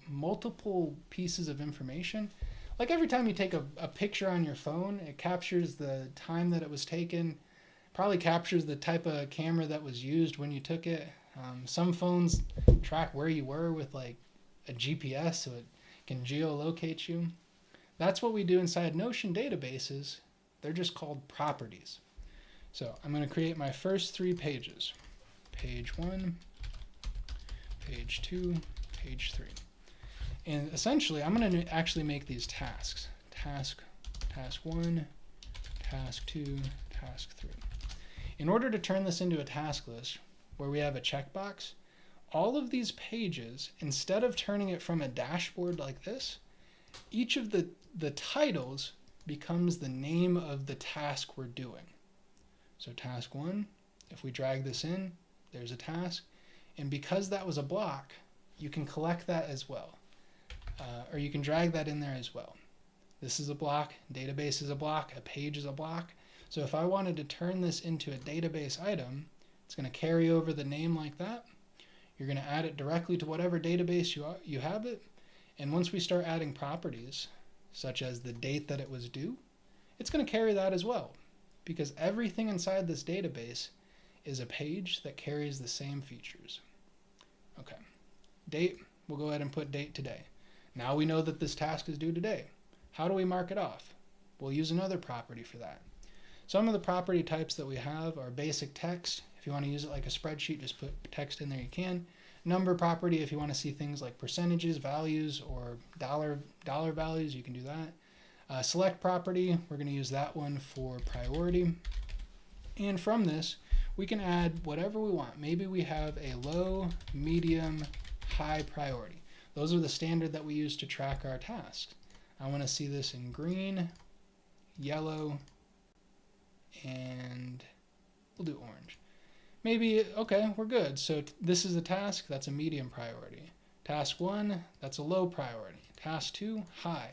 multiple pieces of information, like every time you take a picture on your phone, it captures the time that it was taken, probably captures the type of camera that was used when you took it. Some phones track where you were with like a GPS, so it can geolocate you. That's what we do inside Notion databases. They're just called properties. So I'm going to create my first 3 pages. Page 1, page 2, page 3. And essentially, I'm going to actually make these tasks. Task 1, task 2, task 3. In order to turn this into a task list where we have a checkbox, all of these pages, instead of turning it from a dashboard like this, each of the titles becomes the name of the task we're doing. So task 1, if we drag this in, there's a task. And because that was a block, you can collect that as well. Or you can drag that in there as well. This is a block, database is a block, a page is a block. So if I wanted to turn this into a database item, it's going to carry over the name like that. You're going to add it directly to whatever database you have it. And once we start adding properties, such as the date that it was due, it's going to carry that as well. Because everything inside this database is a page that carries the same features. Okay, date, we'll go ahead and put date today. Now we know that this task is due today. How do we mark it off? We'll use another property for that. Some of the property types that we have are basic text. If you want to use it like a spreadsheet, just put text in there, you can. Number property, if you want to see things like percentages, values, or dollar values, you can do that. Select property, we're going to use that one for priority. And from this, we can add whatever we want. Maybe we have a low, medium, high priority. Those are the standard that we use to track our tasks. I want to see this in green, yellow, and we'll do orange. Maybe, okay, we're good. So this is a task, that's a medium priority. Task 1, that's a low priority. Task 2, high.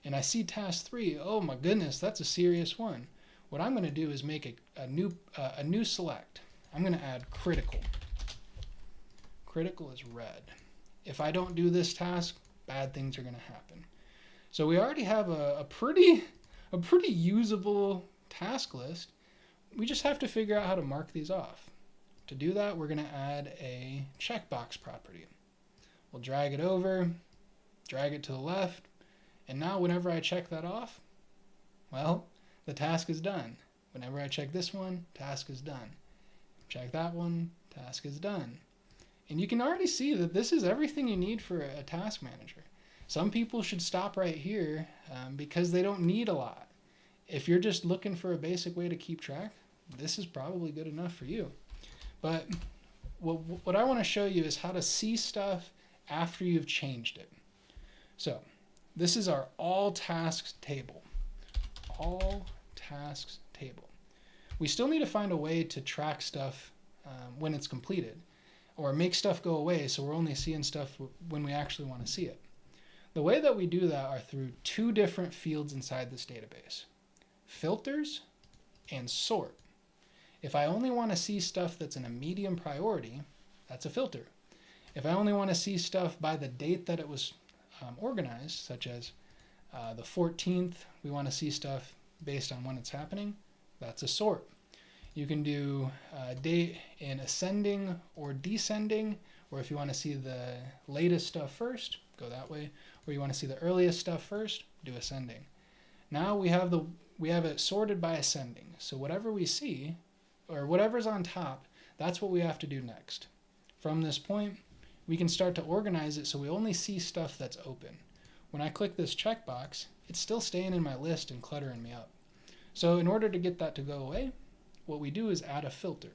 And I see task 3, oh my goodness, that's a serious one. What I'm going to do is make a new select. I'm going to add critical. Critical is red. If I don't do this task, bad things are going to happen. So we already have a pretty usable task list. We just have to figure out how to mark these off. To do that, we're going to add a checkbox property. We'll drag it over, drag it to the left, and now whenever I check that off, well, the task is done. Whenever I check this one, task is done. Check that one, task is done. And you can already see that this is everything you need for a task manager. Some people should stop right here because they don't need a lot. If you're just looking for a basic way to keep track, this is probably good enough for you. But what I want to show you is how to see stuff after you've changed it. So this is our all tasks table. All tasks table. We still need to find a way to track stuff when it's completed, or make stuff go away so we're only seeing stuff when we actually want to see it. The way that we do that are through 2 different fields inside this database: filters and sort. If I only want to see stuff that's in a medium priority, that's a filter. If I only want to see stuff by the date that it was organized, such as the 14th, we want to see stuff based on when it's happening, that's a sort. You can do date in ascending or descending, or if you want to see the latest stuff first, go that way. Or you want to see the earliest stuff first, do ascending. Now we have it sorted by ascending. So whatever we see, or whatever's on top, that's what we have to do next. From this point, we can start to organize it so we only see stuff that's open. When I click this checkbox, it's still staying in my list and cluttering me up. So in order to get that to go away, what we do is add a filter.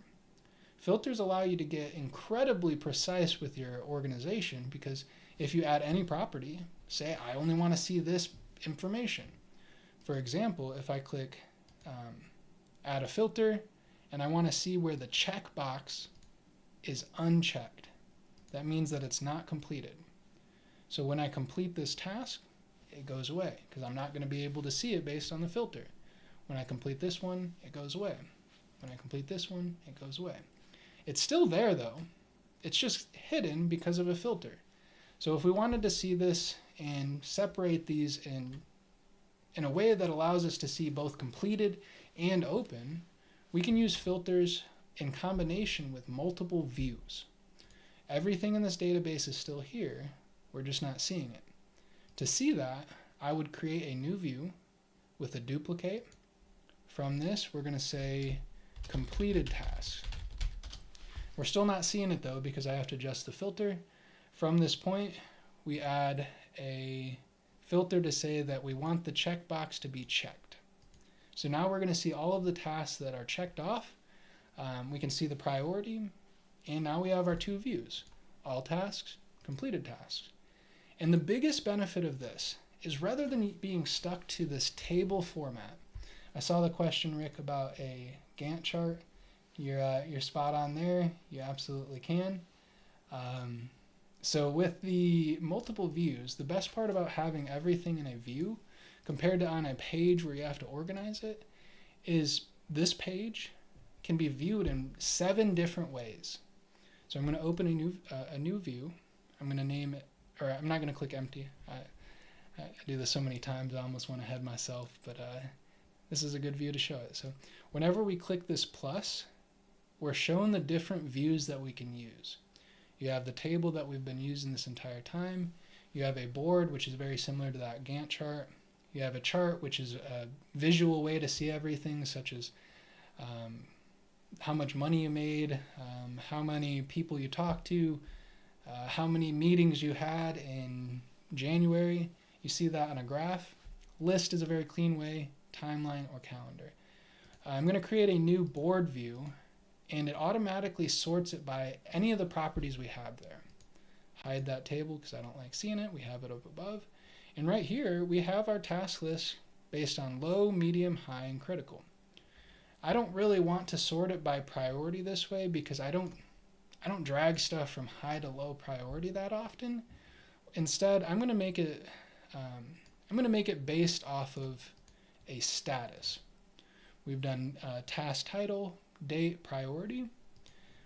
Filters allow you to get incredibly precise with your organization, because if you add any property, say I only want to see this information. For example, if I click add a filter and I want to see where the checkbox is unchecked, that means that it's not completed. So when I complete this task, it goes away because I'm not going to be able to see it based on the filter. When I complete this one, it goes away. When I complete this one, it goes away. It's still there though. It's just hidden because of a filter. So if we wanted to see this and separate these in a way that allows us to see both completed and open, we can use filters in combination with multiple views. Everything in this database is still here. We're just not seeing it. To see that, I would create a new view with a duplicate. From this, we're going to say completed tasks. We're still not seeing it though because I have to adjust the filter. From this point, we add a filter to say that we want the checkbox to be checked. So now we're going to see all of the tasks that are checked off. We can see the priority, and now we have our two views, all tasks, completed tasks. And the biggest benefit of this is rather than being stuck to this table format, I saw the question, Rick, about a Gantt chart. You're spot on there. You absolutely can. So with the multiple views, the best part about having everything in a view compared to on a page where you have to organize it is this page can be viewed in 7 different ways. So I'm going to open a new view. I'm going to name it, or I'm not going to click empty. I do this so many times I almost want to head myself, but this is a good view to show it. So whenever we click this plus, we're shown the different views that we can use. You have the table that we've been using this entire time. You have a board, which is very similar to that Gantt chart. You have a chart, which is a visual way to see everything, such as how much money you made, how many people you talked to, how many meetings you had in January. You see that on a graph. List is a very clean way, timeline or calendar. I'm going to create a new board view, and it automatically sorts it by any of the properties we have there. Hide that table because I don't like seeing it. We have it up above. And right here, we have our task list based on low, medium, high, and critical. I don't really want to sort it by priority this way because I don't drag stuff from high to low priority that often. Instead, I'm going to make it based off of a status. We've done task title, date, priority.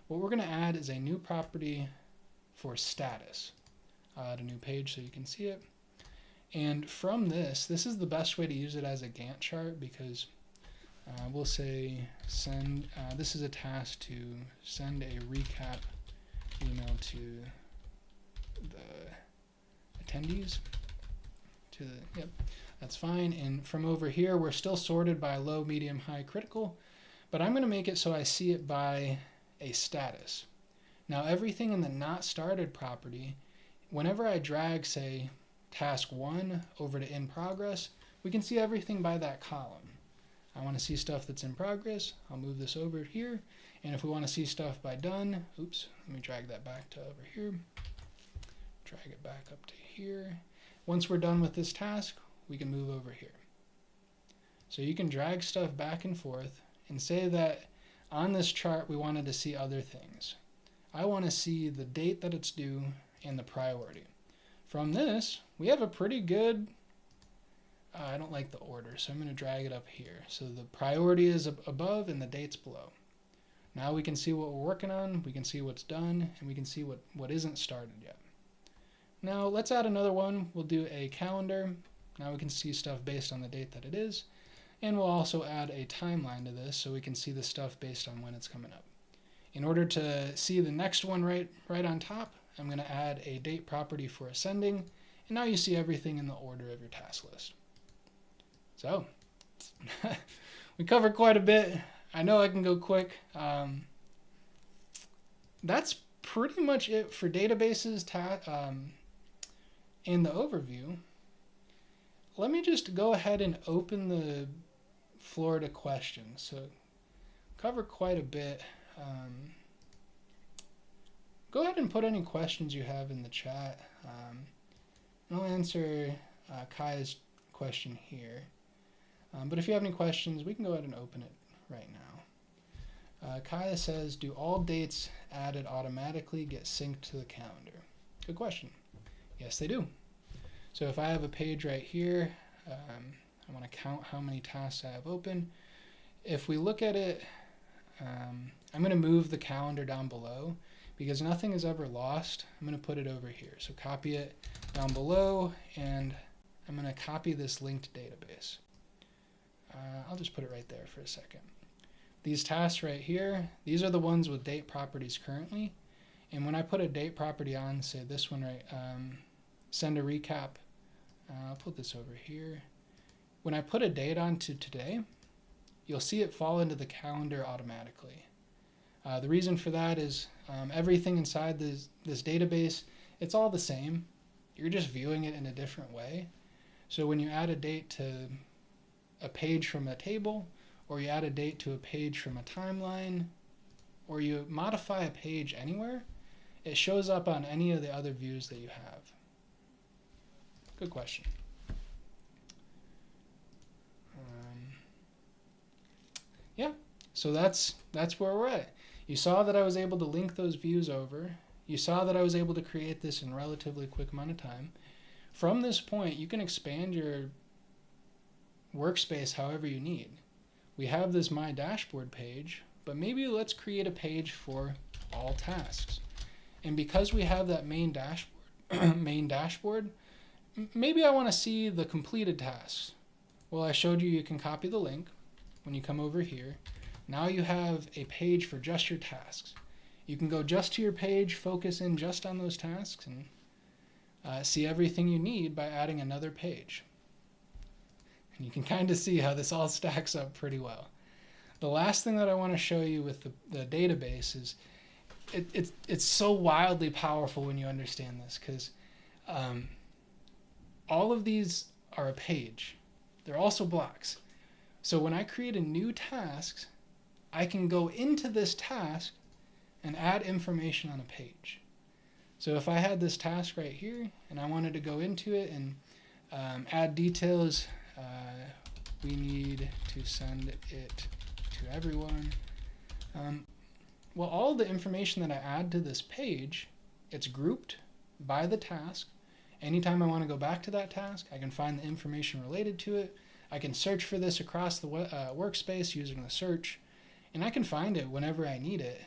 What we're going to add is a new property for status. I'll add a new page so you can see it. And from this is the best way to use it as a Gantt chart because we'll say send, this is a task to send a recap email to the attendees. Yep, that's fine. And from over here, we're still sorted by low, medium, high, critical, but I'm going to make it so I see it by a status. Now everything in the not started property, whenever I drag, say, task 1 over to in progress, we can see everything by that column. I want to see stuff that's in progress. I'll move this over here. And if we want to see stuff by done, oops, let me drag that back to over here. Drag it back up to here. Once we're done with this task, we can move over here. So you can drag stuff back and forth and say that on this chart we wanted to see other things. I want to see the date that it's due and the priority. From this, we have a pretty good, I don't like the order, so I'm going to drag it up here. So the priority is above and the date's below. Now we can see what we're working on, we can see what's done, and we can see what isn't started yet. Now let's add another one. We'll do a calendar. Now we can see stuff based on the date that it is. And we'll also add a timeline to this so we can see the stuff based on when it's coming up. In order to see the next one right on top, I'm going to add a date property for ascending. And now you see everything in the order of your task list. So, we covered quite a bit. I know I can go quick. That's pretty much it for databases in the overview. Let me just go ahead and open the floor to questions. So, a cover quite a bit. Go ahead and put any questions you have in the chat. I'll answer Kaya's question here. But if you have any questions, we can go ahead and open it right now. Kaya says, do all dates added automatically get synced to the calendar? Good question. Yes, they do. So if I have a page right here, I want to count how many tasks I have open. If we look at it, I'm going to move the calendar down below because nothing is ever lost. I'm going to put it over here. So copy it down below, and I'm going to copy this linked database. I'll just put it right there for a second. These tasks right here, these are the ones with date properties currently. And when I put a date property on, say this one right, send a recap, I'll put this over here. When I put a date on to today, you'll see it fall into the calendar automatically. The reason for that is everything inside this database, it's all the same. You're just viewing it in a different way. So when you add a date to a page from a table, or you add a date to a page from a timeline, or you modify a page anywhere, it shows up on any of the other views that you have. Good question. Yeah, so that's where we're at. You saw that I was able to link those views over. You saw that I was able to create this in a relatively quick amount of time. From this point, you can expand your workspace however you need. We have this My Dashboard page, but maybe let's create a page for all tasks. And because we have that main dashboard, maybe I want to see the completed tasks. Well, I showed you can copy the link when you come over here. Now you have a page for just your tasks. You can go just to your page, focus in just on those tasks, and see everything you need by adding another page. And you can kind of see how this all stacks up pretty well. The last thing that I want to show you with the database is it's so wildly powerful when you understand this, because all of these are a page. They're also blocks. So when I create a new task, I can go into this task and add information on a page. So if I had this task right here and I wanted to go into it and add details, we need to send it to everyone. Well, all the information that I add to this page, it's grouped by the task. Anytime I want to go back to that task, I can find the information related to it. I can search for this across the workspace using the search, and I can find it whenever I need it.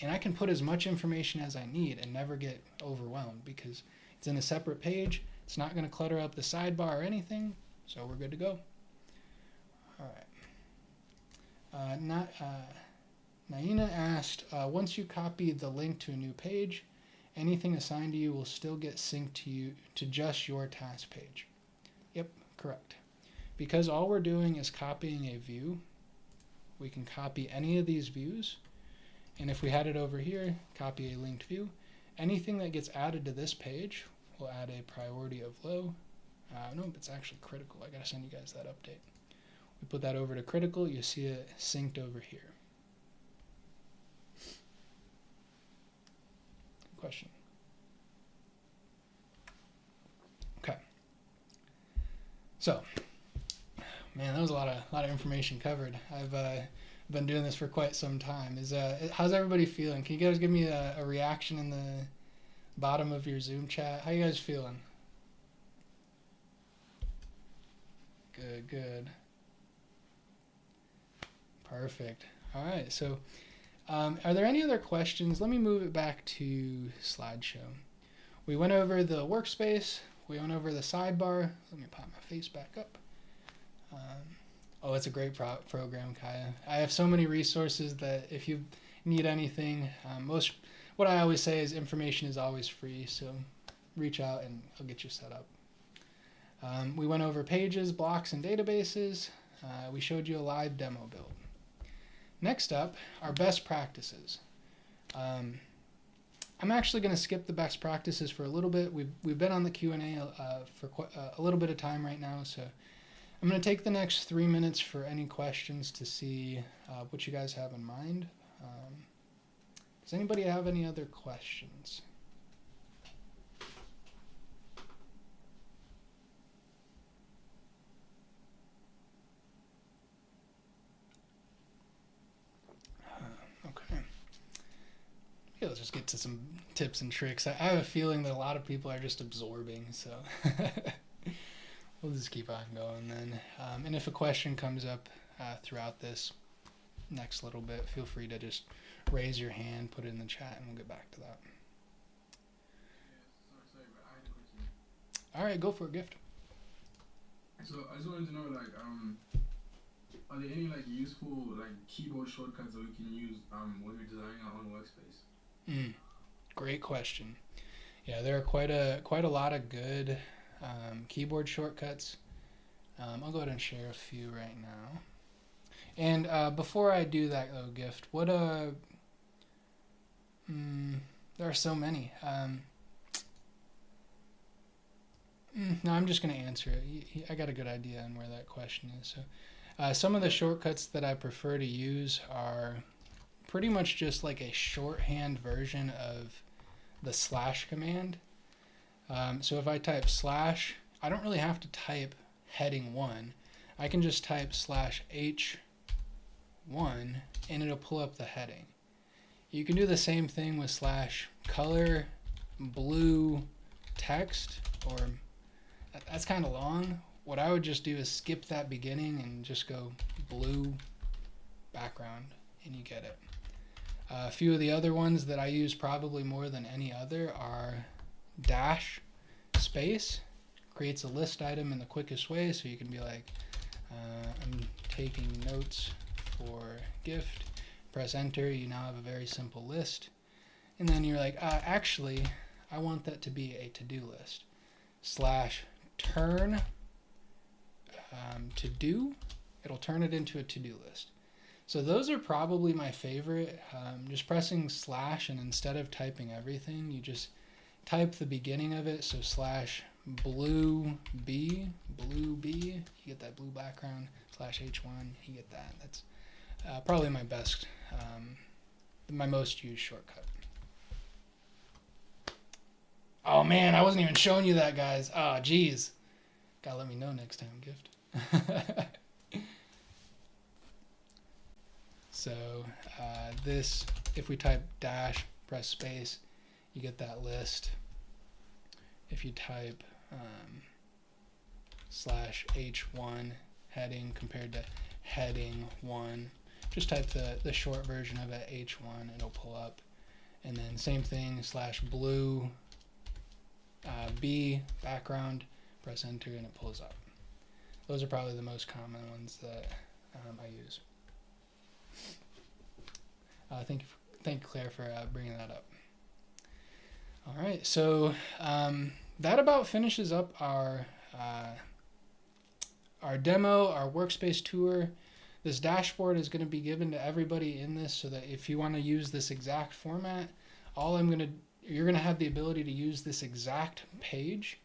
And I can put as much information as I need and never get overwhelmed because it's in a separate page. It's not going to clutter up the sidebar or anything, so we're good to go. All right. Naina asked, once you copy the link to a new page, anything assigned to you will still get synced to you to just your task page. Yep, correct. Because all we're doing is copying a view, we can copy any of these views. And if we had it over here, copy a linked view, anything that gets added to this page will add a priority of low. No, it's actually critical. I gotta send you guys that update. We put that over to critical, you see it synced over here. Good question. Okay. So, man, that was a lot of information covered. I've been doing this for quite some time. How's everybody feeling? Can you guys give me a reaction in the bottom of your Zoom chat? How you guys feeling? Good. Perfect. All right. So, are there any other questions? Let me move it back to slideshow. We went over the workspace. We went over the sidebar. Let me pop my face back up. Oh, it's a great program, Kaya. I have so many resources that if you need anything, what I always say is information is always free, so reach out and I'll get you set up. We went over pages, blocks, and databases. We showed you a live demo build. Next up are best practices. I'm actually going to skip the best practices for a little bit. We've been on the Q&A for a little bit of time right now, so I'm going to take the next 3 minutes for any questions to see what you guys have in mind. Does anybody have any other questions? Okay. Yeah, let's just get to some tips and tricks. I have a feeling that a lot of people are just absorbing, so we'll just keep on going then. And if a question comes up throughout this next little bit, feel free to just raise your hand, put it in the chat, and we'll get back to that. Sorry, but I had a question. All right, go for it, Gift. So I just wanted to know, like, are there any like useful like keyboard shortcuts that we can use when we're designing our own workspace? Great question. Yeah, there are quite a lot of good keyboard shortcuts. I'll go ahead and share a few right now. And before I do that, though, Gift, what there are so many. No, I'm just going to answer it. I got a good idea on where that question is. So, some of the shortcuts that I prefer to use are pretty much just like a shorthand version of the slash command. So if I type slash, I don't really have to type heading 1. I can just type slash H1 and it'll pull up the heading. You can do the same thing with slash color blue text, or that's kind of long. What I would just do is skip that beginning and just go blue background and you get it. A few of the other ones that I use probably more than any other are dash space. Creates a list item in the quickest way, so you can be like, I'm taking notes for Gift. Press enter, you now have a very simple list. And then you're like, actually, I want that to be a to-do list. Slash turn to do, it'll turn it into a to-do list. So those are probably my favorite. Just pressing slash, and instead of typing everything, you just type the beginning of it. So slash blue B, you get that blue background, slash H1, you get that. That's probably my best, my most used shortcut. Oh man, I wasn't even showing you that, guys. Oh, geez. Gotta let me know next time, Gift. So this, if we type dash, press space, you get that list. If you type slash H1 heading compared to heading 1, just type the short version of it, H1, it'll pull up. And then same thing, slash blue B background, press enter and it pulls up. Those are probably the most common ones that I use. Thank you, Claire, for bringing that up. All right, so that about finishes up our demo, our workspace tour. This dashboard is going to be given to everybody in this, so that if you want to use this exact format, you're going to have the ability to use this exact page.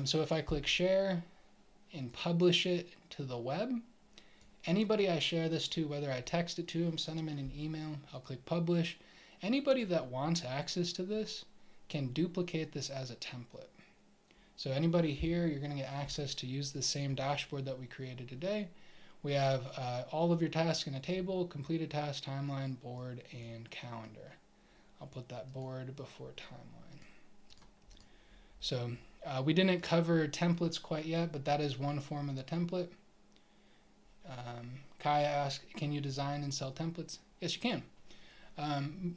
So if I click share and publish it to the web, anybody I share this to, whether I text it to them, send them in an email, I'll click publish. Anybody that wants access to this can duplicate this as a template. So anybody here, you're going to get access to use the same dashboard that we created today. We have all of your tasks in a table: completed task, timeline, board, and calendar. I'll put that board before timeline. So we didn't cover templates quite yet, but that is one form of the template. Kaya asked, can you design and sell templates? Yes, you can.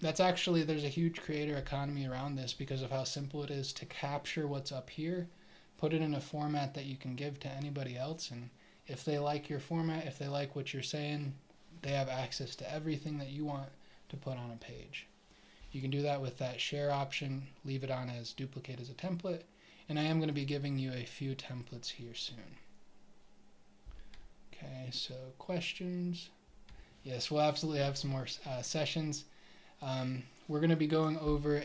That's actually, there's a huge creator economy around this because of how simple it is to capture what's up here, put it in a format that you can give to anybody else, and if they like your format, if they like what you're saying, they have access to everything that you want to put on a page. You can do that with that share option, leave it on as duplicate as a template, and I am going to be giving you a few templates here soon. Okay, so questions. Yes, we'll absolutely have some more sessions. We're going to be going over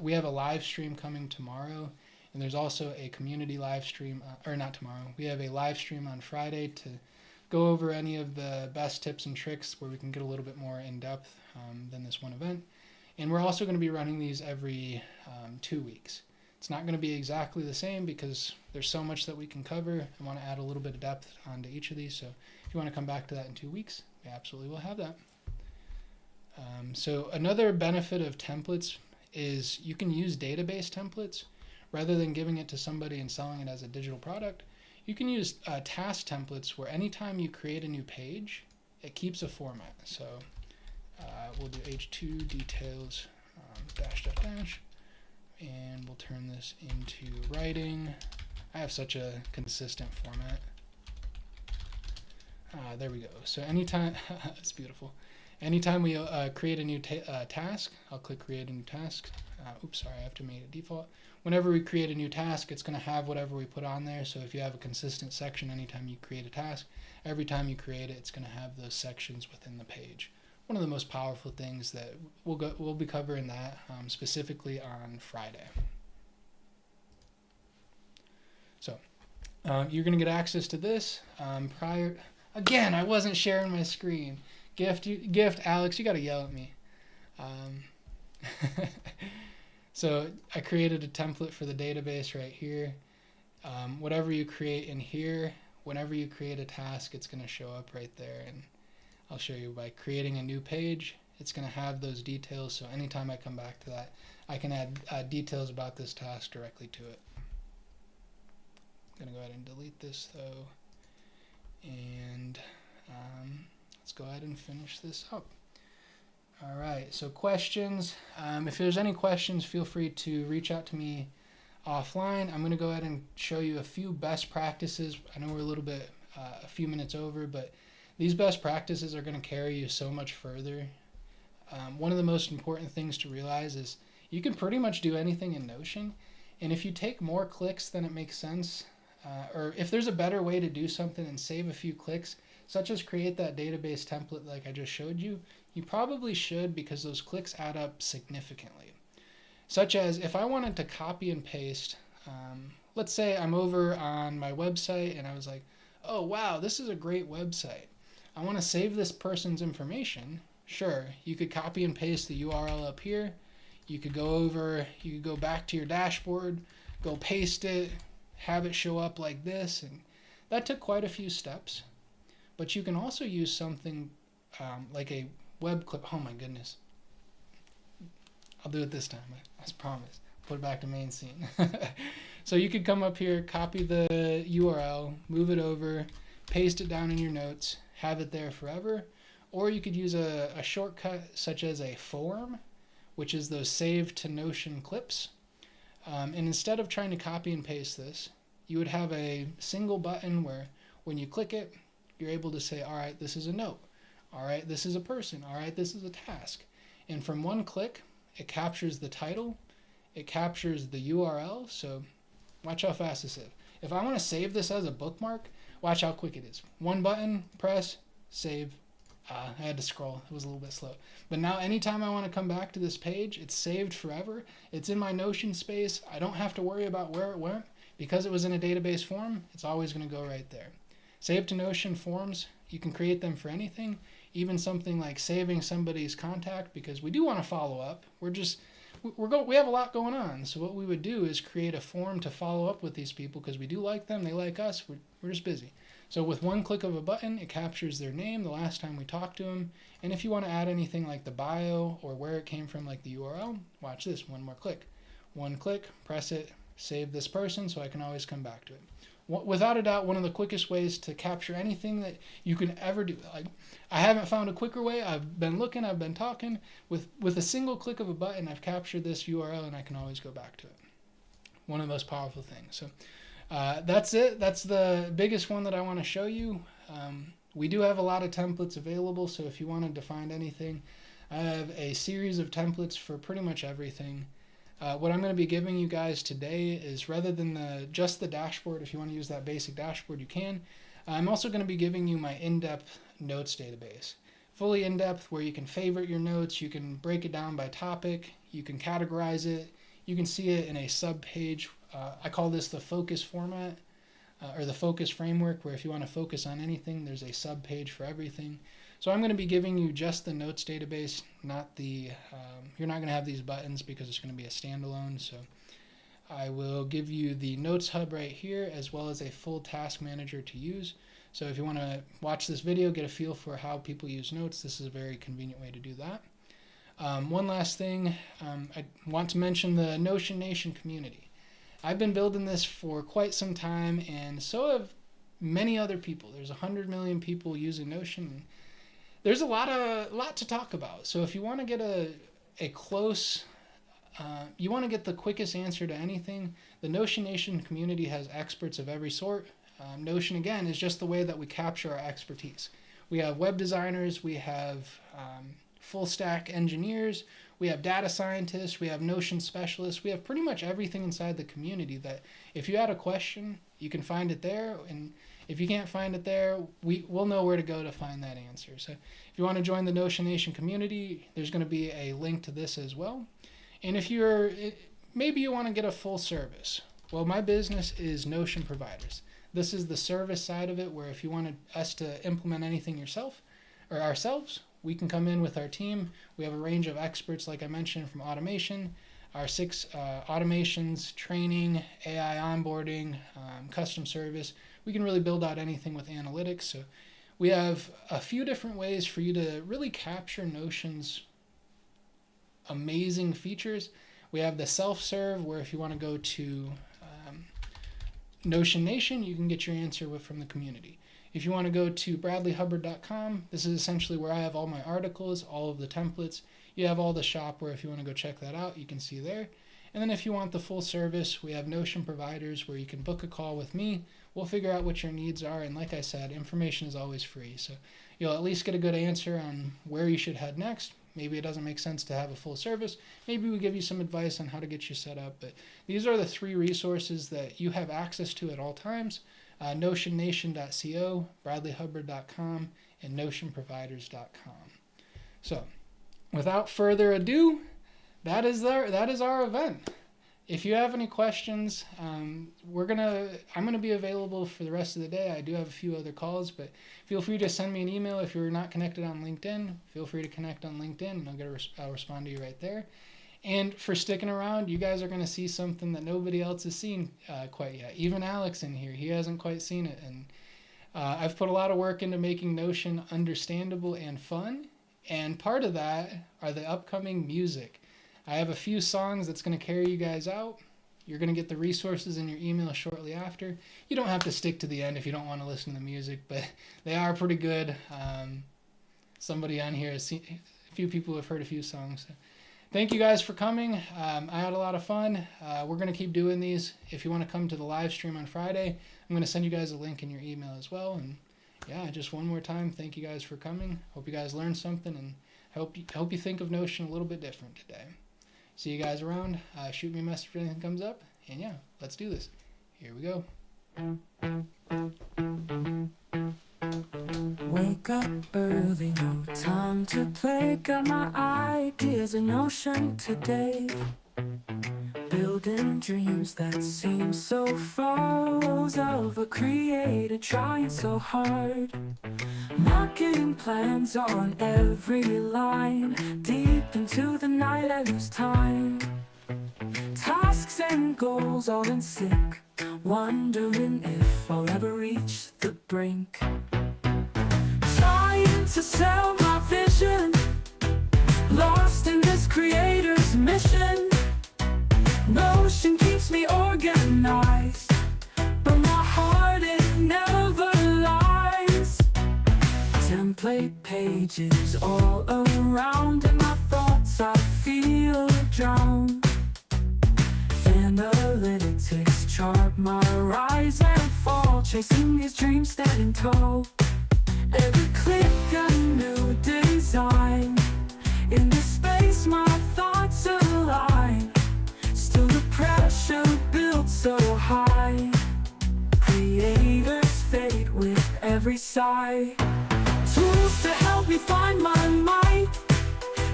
we have a live stream coming tomorrow, And there's also a community live stream, or not tomorrow. We have a live stream on Friday to go over any of the best tips and tricks where we can get a little bit more in depth than this one event. And we're also going to be running these every 2 weeks. It's not going to be exactly the same because there's so much that we can cover. I want to add a little bit of depth onto each of these. So if you want to come back to that in 2 weeks, we absolutely will have that. So another benefit of templates is you can use database templates rather than giving it to somebody and selling it as a digital product. You can use task templates where anytime you create a new page, it keeps a format. So we'll do h2 details dash dash dash, and we'll turn this into writing. I have such a consistent format. There we go. So anytime, it's beautiful. Anytime we create a new task, I'll click create a new task. Oops, sorry, I have to make it default. Whenever we create a new task, it's going to have whatever we put on there. So if you have a consistent section anytime you create a task, every time you create it, it's going to have those sections within the page. One of the most powerful things that we'll be covering that specifically on Friday. So you're going to get access to this Again, I wasn't sharing my screen. Gift, Alex, you got to yell at me. So I created a template for the database right here. Whatever you create in here, whenever you create a task, it's going to show up right there. And I'll show you by creating a new page, it's going to have those details. So anytime I come back to that, I can add details about this task directly to it. I'm going to go ahead and delete this though. And let's go ahead and finish this up. All right, so questions. If there's any questions, feel free to reach out to me offline. I'm going to go ahead and show you a few best practices. I know we're a little bit, a few minutes over, but these best practices are going to carry you so much further. One of the most important things to realize is you can pretty much do anything in Notion, and if you take more clicks than it makes sense, or if there's a better way to do something and save a few clicks, such as create that database template like I just showed you, you probably should, because those clicks add up significantly. Such as if I wanted to copy and paste, let's say I'm over on my website and I was like, oh wow, this is a great website. I want to save this person's information. Sure, you could copy and paste the URL up here. You could go over, you could go back to your dashboard, go paste it, have it show up like this, and that took quite a few steps. But you can also use something like a web clip. Oh my goodness. I'll do it this time, I promise. Put it back to main scene. So you could come up here, copy the URL, move it over, paste it down in your notes, have it there forever. Or you could use a shortcut such as a form, which is those save to Notion clips. And instead of trying to copy and paste this, you would have a single button where when you click it, you're able to say, all right, this is a note. All right, this is a person. All right, this is a task. And from one click, it captures the title. It captures the URL. So watch how fast this is. If I want to save this as a bookmark, watch how quick it is. One button, press, save. I had to scroll. It was a little bit slow. But now anytime I want to come back to this page, it's saved forever. It's in my Notion space. I don't have to worry about where it went. Because it was in a database form, it's always going to go right there. Save to Notion forms, you can create them for anything, even something like saving somebody's contact, because we do want to follow up. We have a lot going on. So what we would do is create a form to follow up with these people because we do like them, they like us, we're just busy. So with one click of a button, it captures their name, the last time we talked to them. And if you want to add anything like the bio or where it came from, like the URL, watch this, one more click. One click, press it, save this person so I can always come back to it. Without a doubt, one of the quickest ways to capture anything that you can ever do. Like, I haven't found a quicker way. I've been looking, I've been talking. With a single click of a button, I've captured this URL and I can always go back to it. One of the most powerful things. So that's it. That's the biggest one that I want to show you. We do have a lot of templates available, so if you wanted to find anything, I have a series of templates for pretty much everything. What I'm going to be giving you guys today is, rather than just the dashboard, if you want to use that basic dashboard, you can. I'm also going to be giving you my in-depth notes database. Fully in-depth, where you can favorite your notes, you can break it down by topic, you can categorize it, you can see it in a sub-page I call this the focus format, or the focus framework, where if you want to focus on anything, there's a sub page for everything. So I'm going to be giving you just the notes database, not the, you're not going to have these buttons because it's going to be a standalone. So I will give you the notes hub right here, as well as a full task manager to use. So if you want to watch this video, get a feel for how people use notes, this is a very convenient way to do that. One last thing, I want to mention the Notion Nation community. I've been building this for quite some time, and so have many other people. There's 100 million people using Notion. There's a lot to talk about. So if you want to get a close, you want to get the quickest answer to anything, the Notion Nation community has experts of every sort. Notion, again, is just the way that we capture our expertise. We have web designers, we have full stack engineers, we have data scientists, we have Notion specialists, we have pretty much everything inside the community that if you had a question, you can find it there. And if you can't find it there, we'll know where to go to find that answer. So if you want to join the Notion Nation community, there's going to be a link to this as well. And if maybe you want to get a full service. Well, my business is Notion Providers. This is the service side of it, where if you wanted us to implement anything yourself or ourselves, we can come in with our team. We have a range of experts, like I mentioned, from automation, our 6 automations, training, AI onboarding, custom service. We can really build out anything with analytics. So we have a few different ways for you to really capture Notion's amazing features. We have the self-serve, where if you want to go to Notion Nation, you can get your answer from the community. If you want to go to bradleyhubbard.com, this is essentially where I have all my articles, all of the templates. You have all the shopware. If you want to go check that out, you can see there. And then if you want the full service, we have Notion Providers, where you can book a call with me. We'll figure out what your needs are. And like I said, information is always free. So you'll at least get a good answer on where you should head next. Maybe it doesn't make sense to have a full service. Maybe we give you some advice on how to get you set up. But these are the 3 resources that you have access to at all times. NotionNation.co, BradleyHubbard.com, and NotionProviders.com. So without further ado, that is our event. If you have any questions, I'm gonna be available for the rest of the day. I do have a few other calls, but feel free to send me an email. If you're not connected on LinkedIn, feel free to connect on LinkedIn, and I'll respond to you right there. And for sticking around, you guys are gonna see something that nobody else has seen quite yet. Even Alex in here, he hasn't quite seen it. And I've put a lot of work into making Notion understandable and fun. And part of that are the upcoming music. I have a few songs that's going to carry you guys out. You're going to get the resources in your email shortly after. You don't have to stick to the end if you don't want to listen to the music, but they are pretty good. Somebody on here has seen, a few people have heard a few songs. So thank you guys for coming. I had a lot of fun. We're going to keep doing these. If you want to come to the live stream on Friday, I'm going to send you guys a link in your email as well. And yeah, just one more time, thank you guys for coming. Hope you guys learned something, and hope you think of Notion a little bit different today. See you guys around. Shoot me a message if anything comes up. And yeah, let's do this. Here we go. Wake up early, no time to play. Got my ideas in Notion today. Building dreams that seem so far. Rows of a creator trying so hard. Marking plans on every line. Deep into the night I lose time. Tasks and goals all in sync. Wondering if I'll ever reach the brink. Trying to sell my vision. Lost in this creator's mission. Notion keeps me organized, but my heart it never lies. Template pages all around, and my thoughts I feel drown. Analytics chart my rise and fall, chasing these dreams standing tall. Every click a new design. In this space my thoughts align. Still the pressure built so high. Creators fade with every sigh. Tools to help me find my might,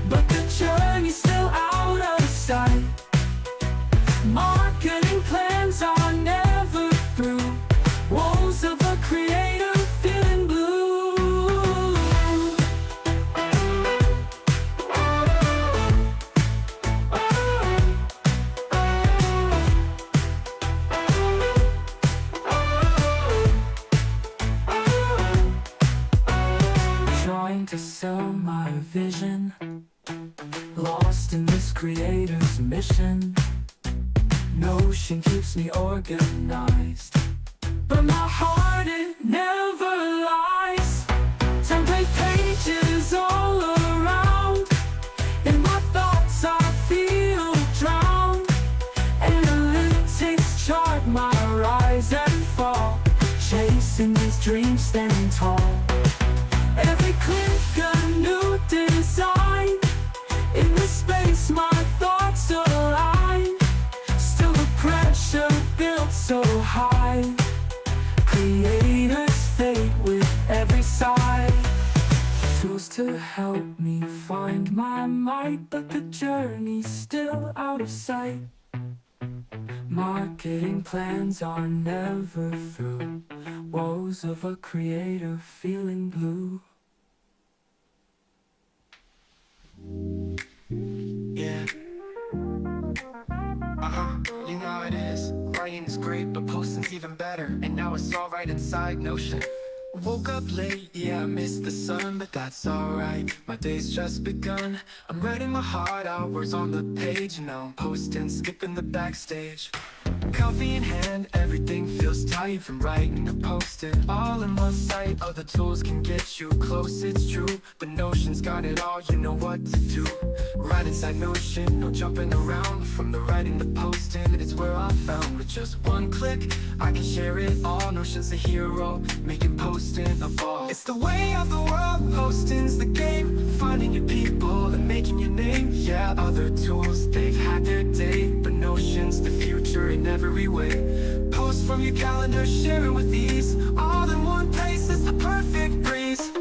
but the journey's still out of sight. Marketing plans my vision, lost in this creator's mission. Notion keeps me organized, but my heart, it never lies. Template pages all around, in my thoughts I feel drowned. Analytics chart my rise and fall, chasing these dreams standing tall. Every click a new design, in this space my thoughts align. Still the pressure built so high, creators fade with every sigh. Tools to help me find my might, but the journey's still out of sight. Marketing plans are never through, woes of a creator feeling blue. Yeah. You know how it is. Writing is great, but posting's even better. And now it's all right inside Notion. Woke up late, yeah, I missed the sun, but that's alright. My day's just begun. I'm writing my heart out, words on the page. And now I'm posting, skipping the backstage. Coffee in hand, everything feels tight. From writing to posting, all in one sight. Other tools can get you close, it's true, but Notion's got it all, you know what to do. Right inside Notion, no jumping around. From the writing to posting, it's where I'm found. With just one click, I can share it all. Notion's a hero, making posting a ball. It's the way of the world, posting's the game. Finding your people and making your name. Yeah, other tools, they've had their day, but Notion's the future in every way. Post from your calendar, share it with ease. All in one place, it's the perfect breeze.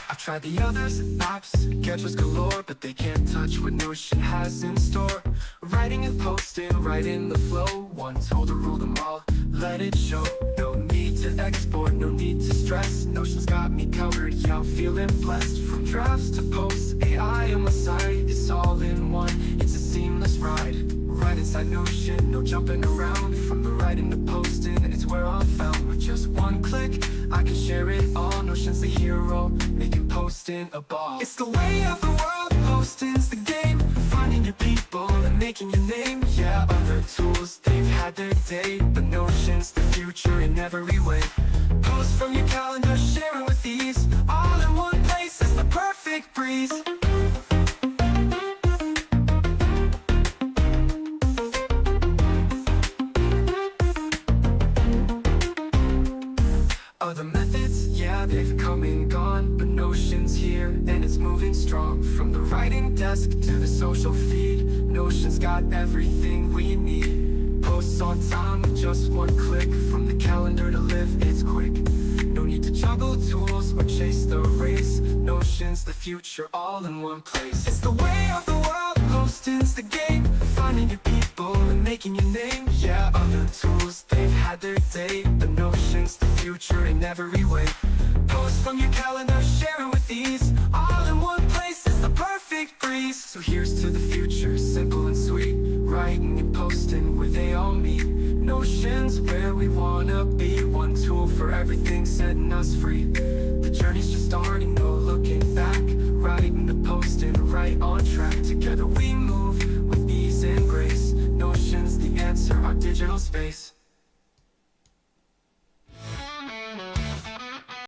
I've tried the others, apps, gadgets galore, but they can't touch what Notion has in store. Writing and posting, right in the flow. One tool to rule them all, let it show. No need to export, no need to stress. Notion's got me covered, yeah, I'm feeling blessed. From drafts to posts, AI on my side, it's all in one, it's a seamless ride. Right inside Notion, no jumping around. From the writing to posting, it's where I'm found. With just one click, I can share it all. Notion's the hero, making posting a ball. It's the way of the world, posting's the game. Finding your people and making your name. Yeah, other tools, they've had their day, but Notion's the future in every way. Post from your calendar, share it with ease. All in one place, it's the perfect breeze. Other methods, yeah, they've come and gone, but Notion's here and it's moving strong. From the writing desk to the social feed, Notion's got everything we need. Posts on time with just one click. From the calendar to live, it's quick. No need to juggle tools or chase the race. Notion's the future, all in one place. It's the way of the world, posting's the game. Finding your people and making your name. Yeah, other tools, they've had their day, but Notion's the future in every way. Post from your calendar, share it with ease. All in one place, it's the perfect breeze. So here's to the future, simple and sweet. Writing and posting where they all meet. Notion's where we wanna be. One tool for everything, setting us free. The journey's just starting, no looking back. Writing and posting, right on track. Together we move with ease and grace. Notion's the answer, our digital space.